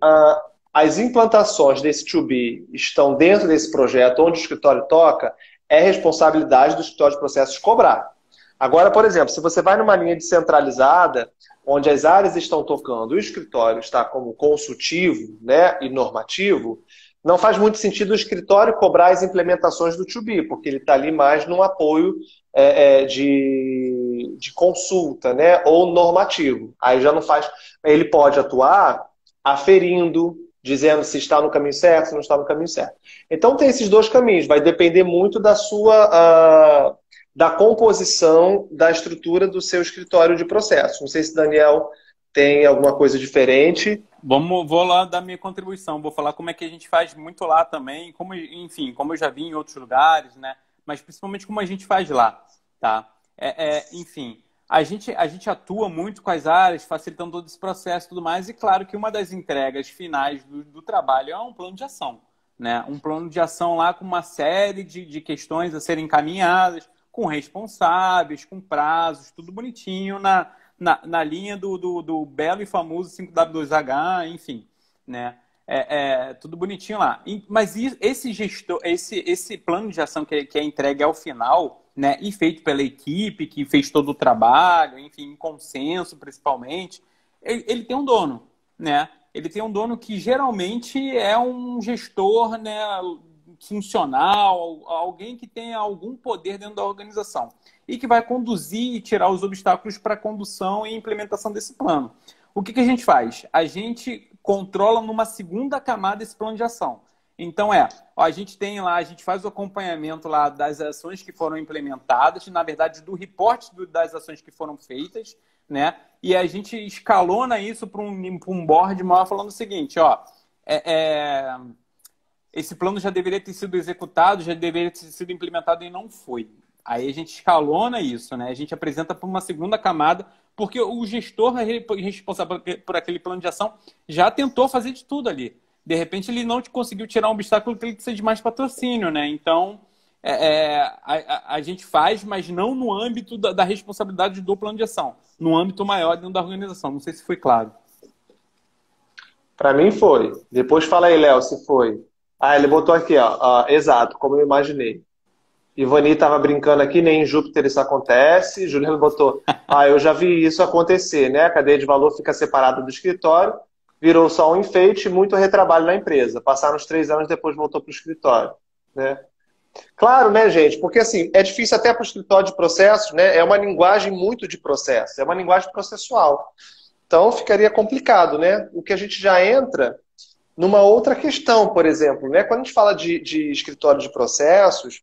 as implantações desse 2B estão dentro desse projeto onde o escritório toca, é responsabilidade do escritório de processos cobrar. Agora, por exemplo, se você vai numa linha descentralizada, onde as áreas estão tocando, o escritório está como consultivo, né, e normativo, não faz muito sentido o escritório cobrar as implementações do 2B, porque ele está ali mais num apoio de consulta, né, ou normativo. Aí já não faz. Ele pode atuar aferindo, dizendo se está no caminho certo, se não está no caminho certo. Então tem esses dois caminhos, vai depender muito da sua da composição da estrutura do seu escritório de processos. Não sei se Daniel tem alguma coisa diferente. Vou lá dar minha contribuição. Vou falar como é que a gente faz muito lá também, como, enfim, como eu já vi em outros lugares, né? Mas principalmente como a gente faz lá, tá? Enfim, a gente atua muito com as áreas, facilitando todo esse processo e tudo mais. E claro que uma das entregas finais do trabalho é um plano de ação, né? Um plano de ação lá com uma série de questões a serem encaminhadas, com responsáveis, com prazos, tudo bonitinho na linha do belo e famoso 5W2H, enfim, né? Tudo bonitinho lá. Mas esse plano de ação que é entregue ao final, né, e feito pela equipe que fez todo o trabalho, enfim, em consenso principalmente, ele tem um dono, né? Ele tem um dono que geralmente é um gestor, né, funcional, alguém que tenha algum poder dentro da organização e que vai conduzir e tirar os obstáculos para a condução e implementação desse plano. O que a gente faz? A gente controla numa segunda camada esse plano de ação. Então a gente tem lá, a gente faz o acompanhamento lá das ações que foram implementadas, na verdade do reporte das ações que foram feitas, né? E a gente escalona isso para um board maior falando o seguinte, esse plano já deveria ter sido executado, já deveria ter sido implementado e não foi. Aí a gente escalona isso, né? A gente apresenta para uma segunda camada, porque o gestor responsável por aquele plano de ação já tentou fazer de tudo ali. De repente ele não conseguiu tirar um obstáculo que ele precisa de mais patrocínio, né? Então a gente faz, mas não no âmbito da responsabilidade do plano de ação, no âmbito maior dentro da organização. Não sei se foi claro. Para mim foi. Depois fala aí, Léo, se foi. Ele botou aqui, ó, exato, como eu imaginei. Ivani estava brincando aqui, nem em Júpiter isso acontece. Juliano botou, eu já vi isso acontecer, né? A cadeia de valor fica separada do escritório, virou só um enfeite e muito retrabalho na empresa. Passaram uns 3 anos, depois voltou para o escritório, né? Claro, né, gente? Porque assim, é difícil até para o escritório de processos, né? É uma linguagem muito de processo, é uma linguagem processual. Então ficaria complicado, né? O que a gente já entra numa outra questão, por exemplo, né? Quando a gente fala de escritório de processos,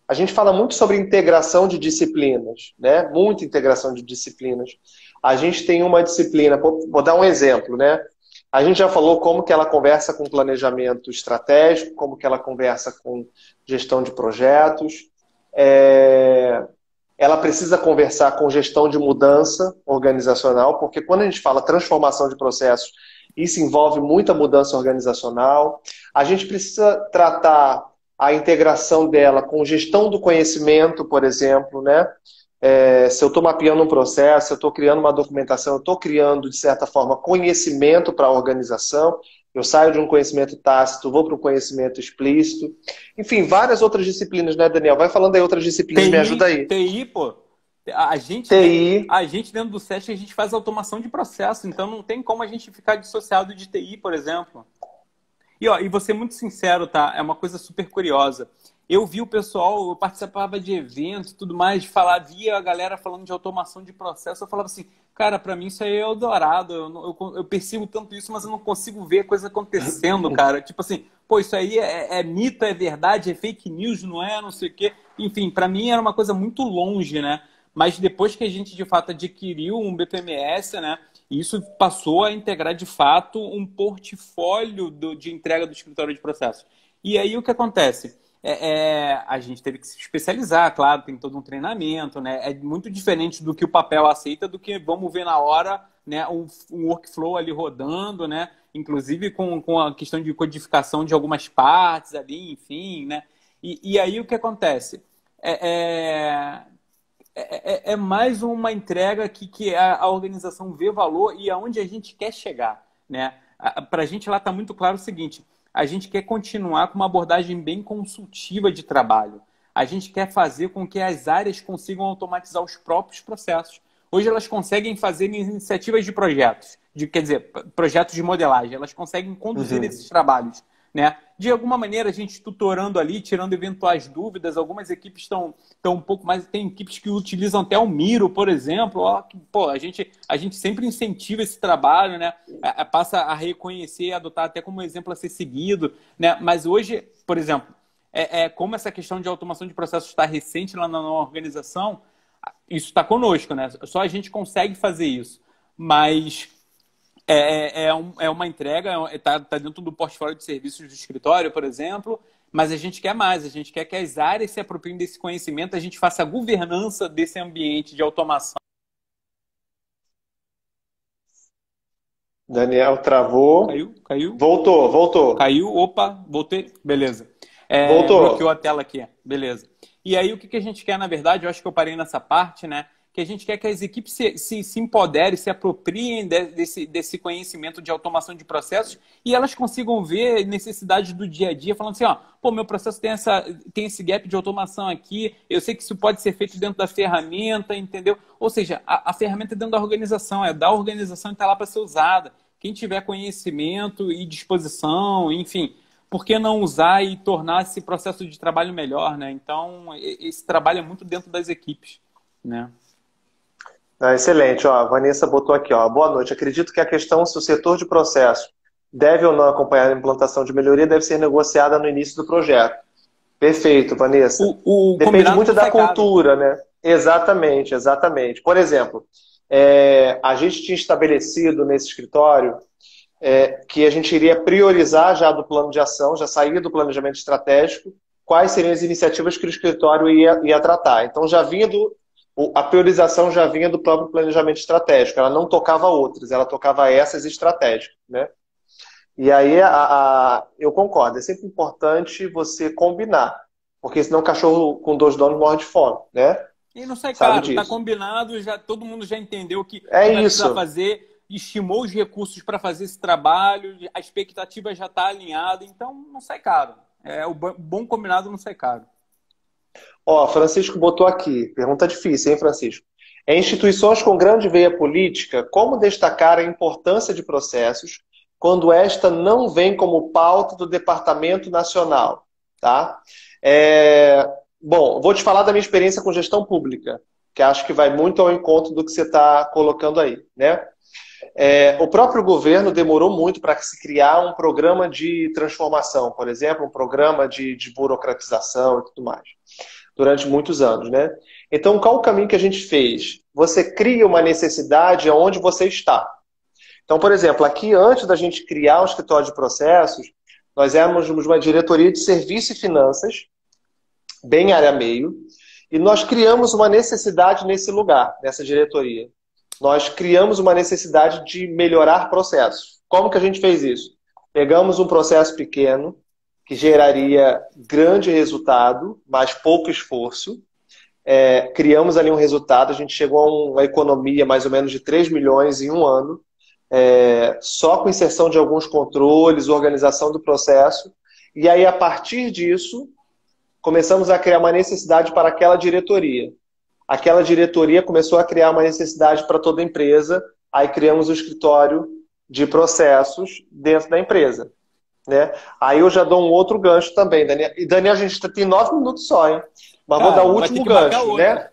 a gente fala muito sobre integração de disciplinas, né? Muita integração de disciplinas. A gente tem uma disciplina, vou dar um exemplo, né? A gente já falou como que ela conversa com planejamento estratégico, como que ela conversa com gestão de projetos. Ela precisa conversar com gestão de mudança organizacional, porque quando a gente fala transformação de processos, isso envolve muita mudança organizacional. A gente precisa tratar a integração dela com gestão do conhecimento, por exemplo, né? Se eu estou mapeando um processo, se eu estou criando uma documentação, eu estou criando, de certa forma, conhecimento para a organização. Eu saio de um conhecimento tácito, vou para um conhecimento explícito. Enfim, várias outras disciplinas, né, Daniel? Vai falando aí outras disciplinas, me ajuda aí. TI, pô. A gente, TI. a gente dentro do SESC, a gente faz automação de processo, então não tem como a gente ficar dissociado de TI, por exemplo. E vou ser muito sincero, tá? É uma coisa super curiosa. Eu vi o pessoal, eu participava de eventos e tudo mais, via a galera falando de automação de processo, eu falava assim, cara, pra mim isso aí é Eldorado, eu percebo tanto isso, mas eu não consigo ver a coisa acontecendo, cara. Tipo assim, pô, isso aí é mito, é verdade, é fake news, não é, não sei o quê. Enfim, pra mim era uma coisa muito longe, né? Mas depois que a gente, de fato, adquiriu um BPMS, né? Isso passou a integrar, de fato, um portfólio de entrega do escritório de processos. E aí o que acontece? A gente teve que se especializar, claro, tem todo um treinamento, né? É muito diferente do que o papel aceita, do que vamos ver na hora, né? Um workflow ali rodando, né? Inclusive com a questão de codificação de algumas partes ali, enfim, né? E aí o que acontece? É mais uma entrega que a organização vê valor e aonde a gente quer chegar, né? Para a gente lá está muito claro o seguinte, a gente quer continuar com uma abordagem bem consultiva de trabalho. A gente quer fazer com que as áreas consigam automatizar os próprios processos. Hoje elas conseguem fazer iniciativas de projetos, quer dizer, projetos de modelagem, elas conseguem conduzir esses trabalhos, né? De alguma maneira, a gente tutorando ali, tirando eventuais dúvidas. Algumas equipes estão um pouco mais... Tem equipes que utilizam até o Miro, por exemplo. Pô, a gente sempre incentiva esse trabalho, né? Passa a reconhecer e adotar até como exemplo a ser seguido, né? Mas hoje, por exemplo, como essa questão de automação de processos está recente lá na organização, isso está conosco, né? Só a gente consegue fazer isso. Mas... É uma entrega, está dentro do portfólio de serviços do escritório, por exemplo, mas a gente quer mais, a gente quer que as áreas se apropriem desse conhecimento, a gente faça a governança desse ambiente de automação. Daniel travou. Caiu? Voltou. Caiu, opa, voltei, beleza. Voltou. Bloqueou a tela aqui, beleza. E aí o que a gente quer, na verdade, eu acho que eu parei nessa parte, né? Que a gente quer que as equipes se empoderem, se apropriem desse conhecimento de automação de processos e elas consigam ver necessidades do dia a dia, falando assim, pô, meu processo tem esse gap de automação aqui, eu sei que isso pode ser feito dentro da ferramenta, entendeu? Ou seja, a ferramenta é dentro da organização, é da organização e está lá para ser usada. Quem tiver conhecimento e disposição, enfim, por que não usar e tornar esse processo de trabalho melhor, né? Então, esse trabalho é muito dentro das equipes, né? Excelente. A Vanessa botou aqui. Boa noite. Acredito que a questão se o setor de processo deve ou não acompanhar a implantação de melhoria deve ser negociada no início do projeto. Perfeito, Vanessa. Depende muito da cultura, né? Exatamente. Por exemplo, a gente tinha estabelecido nesse escritório que a gente iria priorizar já do plano de ação, já sair do planejamento estratégico, quais seriam as iniciativas que o escritório ia tratar. Então, a priorização já vinha do próprio planejamento estratégico. Ela não tocava outras, ela tocava essas estratégicas, né? E aí eu concordo, é sempre importante você combinar, porque senão o cachorro com 2 donos morre de fome, né? E não sai caro, está combinado, todo mundo já entendeu o que precisa fazer, estimou os recursos para fazer esse trabalho, a expectativa já está alinhada, então não sai caro. O bom combinado não sai caro. Ó, Francisco botou aqui, pergunta difícil, hein, Francisco? Em instituições com grande veia política, como destacar a importância de processos quando esta não vem como pauta do Departamento Nacional, tá? Bom, vou te falar da minha experiência com gestão pública, que acho que vai muito ao encontro do que você está colocando aí, né? O próprio governo demorou muito para se criar um programa de transformação, por exemplo, um programa de burocratização e tudo mais, durante muitos anos, né? Então, qual o caminho que a gente fez? Você cria uma necessidade onde você está. Então, por exemplo, aqui antes da gente criar um escritório de processos, nós éramos uma diretoria de serviço e finanças, bem área meio, e nós criamos uma necessidade nesse lugar, nessa diretoria. Nós criamos uma necessidade de melhorar processos. Como que a gente fez isso? Pegamos um processo pequeno, que geraria grande resultado, mas pouco esforço. Criamos ali um resultado, a gente chegou a uma economia mais ou menos de 3 milhões em um ano, só com inserção de alguns controles, organização do processo. E aí, a partir disso, começamos a criar uma necessidade para aquela diretoria. Aquela diretoria começou a criar uma necessidade para toda a empresa, aí criamos o escritório de processos dentro da empresa. Né? Aí eu já dou um outro gancho também, Daniel. E, Daniel, a gente tem 9 minutos só, hein? Mas vou dar o último gancho, né?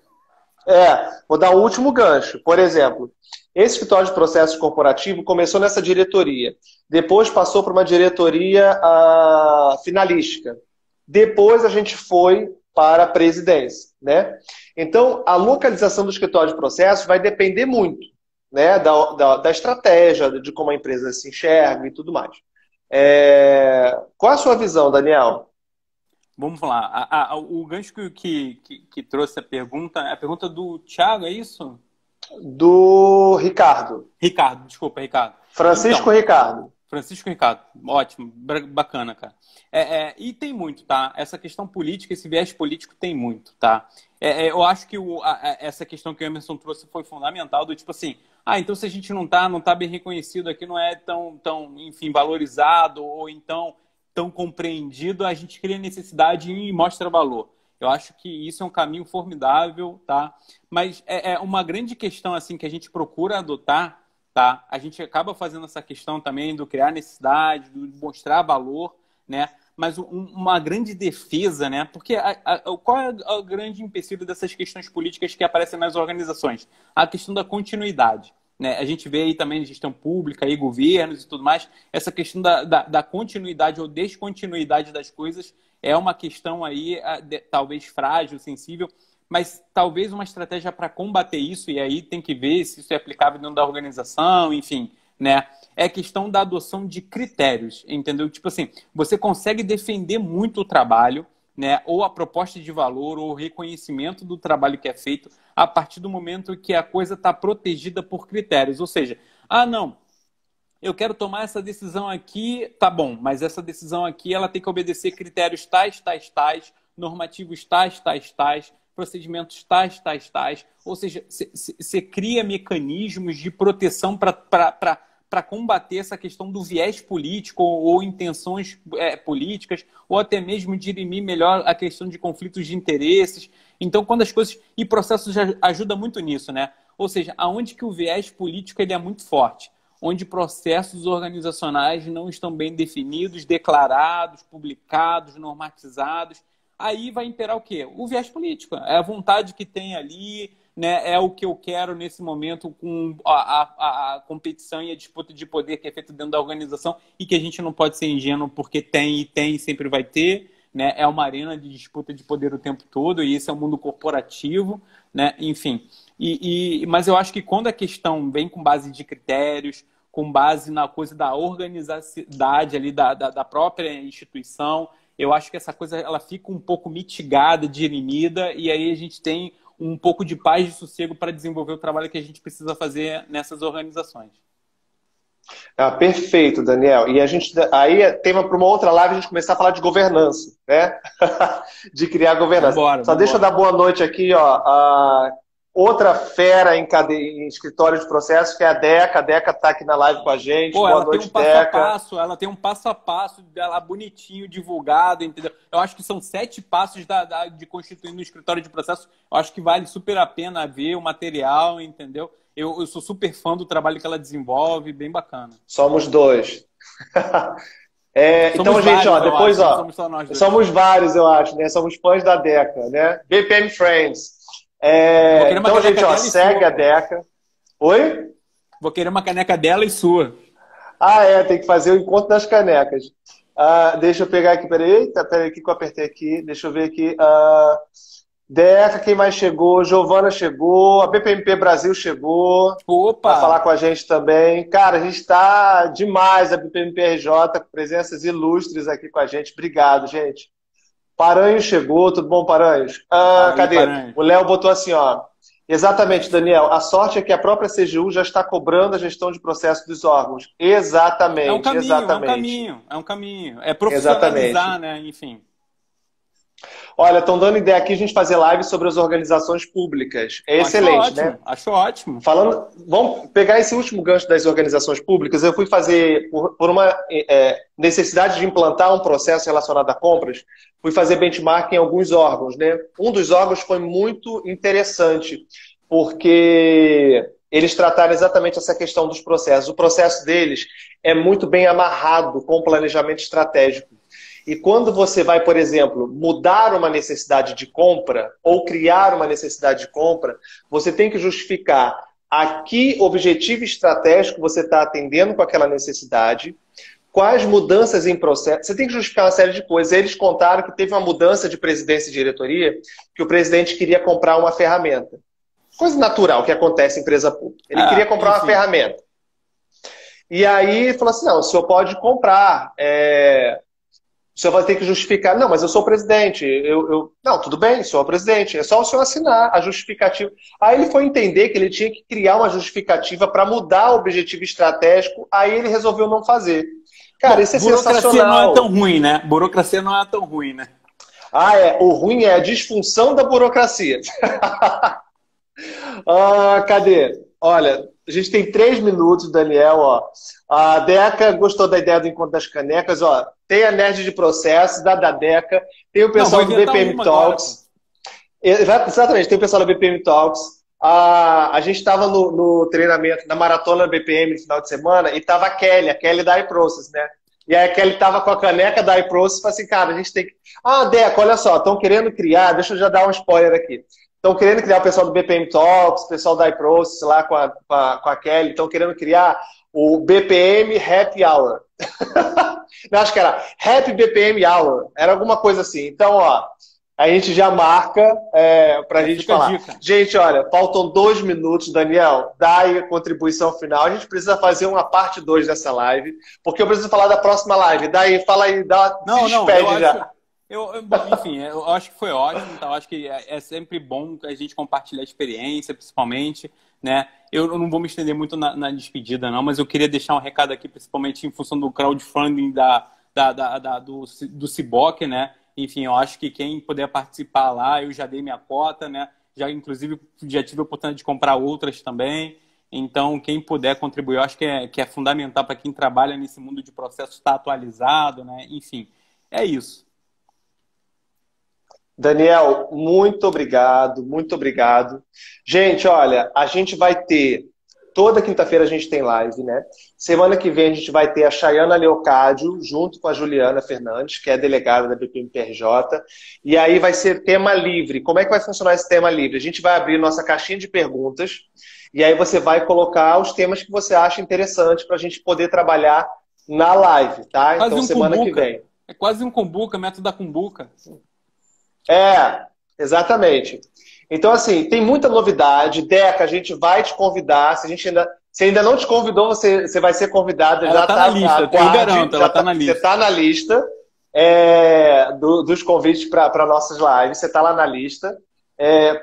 Vou dar o último gancho. Por exemplo, esse escritório de processo corporativo começou nessa diretoria. Depois passou para uma diretoria finalística. Depois a gente foi para a presidência, né? Então, a localização do escritório de processo vai depender muito, né, da estratégia, de como a empresa se enxerga e tudo mais. Qual a sua visão, Daniel? Vamos lá. O gancho que trouxe a pergunta do Thiago, é isso? Do Ricardo. Ricardo, desculpa, Ricardo. Francisco Ricardo. Francisco Ricardo, ótimo, bacana, cara. E tem muito, tá? Essa questão política, esse viés político tem muito, tá? Eu acho que essa questão que o Emerson trouxe foi fundamental, do tipo assim, então se a gente não tá bem reconhecido aqui, não é tão, enfim, valorizado, ou então tão compreendido, a gente cria necessidade e mostra valor. Eu acho que isso é um caminho formidável, tá? Mas é uma grande questão, assim, que a gente procura adotar, tá? A gente acaba fazendo essa questão também do criar necessidade, do mostrar valor, né? Mas uma grande defesa, né? Porque qual é o grande empecilho dessas questões políticas que aparecem nas organizações? A questão da continuidade, né? A gente vê aí também gestão pública, aí, governos e tudo mais, essa questão da continuidade ou descontinuidade das coisas é uma questão aí talvez frágil, sensível, mas talvez uma estratégia para combater isso, e aí tem que ver se isso é aplicável dentro da organização, enfim, né? É questão da adoção de critérios, entendeu? Tipo assim, você consegue defender muito o trabalho, né? Ou a proposta de valor, ou o reconhecimento do trabalho que é feito a partir do momento que a coisa está protegida por critérios. Ou seja, não, eu quero tomar essa decisão aqui, tá bom, mas essa decisão aqui ela tem que obedecer critérios tais, normativos tais, procedimentos tais. Ou seja, você cria mecanismos de proteção para combater essa questão do viés político ou intenções políticas, ou até mesmo dirimir melhor a questão de conflitos de interesses. Então, quando as coisas... E processos ajuda muito nisso, né? Ou seja, aonde que o viés político ele é muito forte, onde processos organizacionais não estão bem definidos, declarados, publicados, normatizados, aí vai imperar o quê? O viés político. É a vontade que tem ali, né? É o que eu quero nesse momento com a competição e a disputa de poder que é feita dentro da organização e que a gente não pode ser ingênuo porque tem e sempre vai ter, né? É uma arena de disputa de poder o tempo todo e esse é o mundo corporativo, né? Enfim. Mas eu acho que quando a questão vem com base de critérios, com base na coisa da organizacidade ali da própria instituição, eu acho que essa coisa ela fica um pouco mitigada, dirimida, e aí a gente tem um pouco de paz e sossego para desenvolver o trabalho que a gente precisa fazer nessas organizações. Perfeito, Daniel. E a gente aí é tema para uma outra live a gente começar a falar de governança, né? De criar governança. Deixa eu dar boa noite aqui, ó. outra fera em escritório de processos, que é a Deca. A Deca está aqui na live com a gente. Pô, Boa ela noite, tem um Deca. passo a passo, ela tem um passo a passo dela bonitinho, divulgado, entendeu? Eu acho que são 7 passos de constituir no escritório de processos. Eu acho que vale super a pena ver o material, entendeu? Eu sou super fã do trabalho que ela desenvolve, bem bacana. Somos dois. Então, gente, vários, ó, depois, acho, ó, somos só nós dois. somos vários, eu acho, né? Somos fãs da Deca, né? BPM Friends. Vou querer uma Então, gente, caneca ó, dela e segue sua, a Deca. Oi? Vou querer uma caneca dela e sua. Tem que fazer o encontro das canecas. Deixa eu pegar aqui, peraí. Eita, peraí, que eu apertei aqui. Deixa eu ver aqui. Deca, quem mais chegou? Giovana chegou. A BPMP Brasil chegou. Opa! Para falar com a gente também. Cara, a gente está demais, a BPMP RJ, com presenças ilustres aqui com a gente. Obrigado, gente. Paranhos chegou, tudo bom, Paranhos? Cadê? Paranhos. O Léo botou assim, ó. Exatamente, Daniel. A sorte é que a própria CGU já está cobrando a gestão de processo dos órgãos. Exatamente, É um caminho, exatamente. é um caminho. É profissionalizar, Exatamente. né? Enfim. Olha, estão dando ideia aqui a gente fazer live sobre as organizações públicas. É excelente, né? Acho ótimo. Falando, vamos pegar esse último gancho das organizações públicas. Eu fui fazer, por uma necessidade de implantar um processo relacionado a compras, fui fazer benchmark em alguns órgãos, né? Um dos órgãos foi muito interessante, porque eles trataram exatamente essa questão dos processos. O processo deles é muito bem amarrado com o planejamento estratégico. E quando você vai, por exemplo, mudar uma necessidade de compra ou criar uma necessidade de compra, você tem que justificar a que objetivo estratégico você está atendendo com aquela necessidade, quais mudanças em processo. Você tem que justificar uma série de coisas. Eles contaram que teve uma mudança de presidência e diretoria, que o presidente queria comprar uma ferramenta. Coisa natural que acontece em empresa pública. Ele queria comprar uma ferramenta. E aí falou assim, não, o senhor pode comprar... O senhor vai ter que justificar. Não, mas eu sou o presidente. Não, tudo bem, sou o presidente. É só o senhor assinar a justificativa. Aí ele foi entender que ele tinha que criar uma justificativa para mudar o objetivo estratégico. Aí ele resolveu não fazer. Cara, isso é sensacional. Burocracia não é tão ruim, né? Burocracia não é tão ruim, né? O ruim é a disfunção da burocracia. Cadê? Olha, a gente tem 3 minutos, Daniel, ó. A Deca gostou da ideia do encontro das canecas, ó. Tem a Nerd de Processos, da Deca, tem o pessoal do BPM Talks. Exatamente, tem o pessoal do BPM Talks. A gente estava no treinamento, na maratona BPM no final de semana, e tava a Kelly da iProcess, né? E aí a Kelly tava com a caneca da iProcess e falou assim, cara, a gente tem que... Deca, olha só, estão querendo criar, deixa eu já dar um spoiler aqui. Estão querendo criar o pessoal do BPM Talks, o pessoal da iProcess lá com a Kelly, estão querendo criar o BPM Happy Hour. Não, acho que era Happy BPM Hour. Era alguma coisa assim. Então, ó, a gente já marca pra gente falar. Gente, olha, faltam 2 minutos, Daniel. Dá aí a contribuição final. A gente precisa fazer uma parte 2 dessa live, porque eu preciso falar da próxima live. Daí, fala aí, se despede já. Enfim, eu acho que foi ótimo, então acho que é sempre bom a gente compartilhar a experiência, principalmente, né? Eu não vou me estender muito na despedida, não, mas eu queria deixar um recado aqui, principalmente em função do crowdfunding do Ciboc, né? Enfim, eu acho que quem puder participar lá, eu já dei minha cota, né? Inclusive, já tive a oportunidade de comprar outras também. Então, quem puder contribuir, eu acho que é fundamental para quem trabalha nesse mundo de processo estar atualizado, né? Enfim, é isso. Daniel, muito obrigado, muito obrigado. Gente, olha, a gente vai ter, toda quinta-feira a gente tem live, né? Semana que vem a gente vai ter a Chayana Leocádio, junto com a Juliana Fernandes, que é a delegada da BPMPRJ, e aí vai ser tema livre. Como é que vai funcionar esse tema livre? A gente vai abrir nossa caixinha de perguntas, e aí você vai colocar os temas que você acha interessante para a gente poder trabalhar na live, tá? Então, semana que vem. É quase um Kumbuka, método da Kumbuka. Exatamente. Então, assim, tem muita novidade. Deca, a gente vai te convidar. Se ainda não te convidou, você vai ser convidada. Ela está na lista, eu garanto, ela está na lista. Você está na lista dos convites para nossas lives. Você está lá na lista.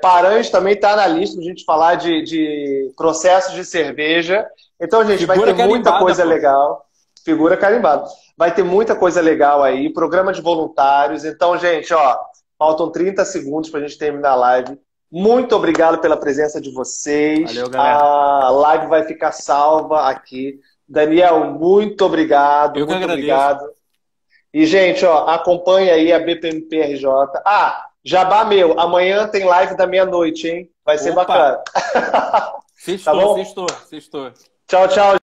Paranhos também está na lista para a gente falar de processos de cerveja. Então, gente, vai ter muita coisa legal. Figura carimbada. Vai ter muita coisa legal aí. Programa de voluntários. Então, gente, ó... Faltam 30 segundos para a gente terminar a live. Muito obrigado pela presença de vocês. Valeu, galera. A live vai ficar salva aqui. Daniel, muito obrigado. Eu que Muito agradeço. obrigado. E, gente, ó, acompanha aí a BPMPRJ. Ah, jabá meu, amanhã tem live da meia-noite, hein? Vai ser Opa! bacana. Sextou, Tá bom? sextou, sextou. Tchau, tchau.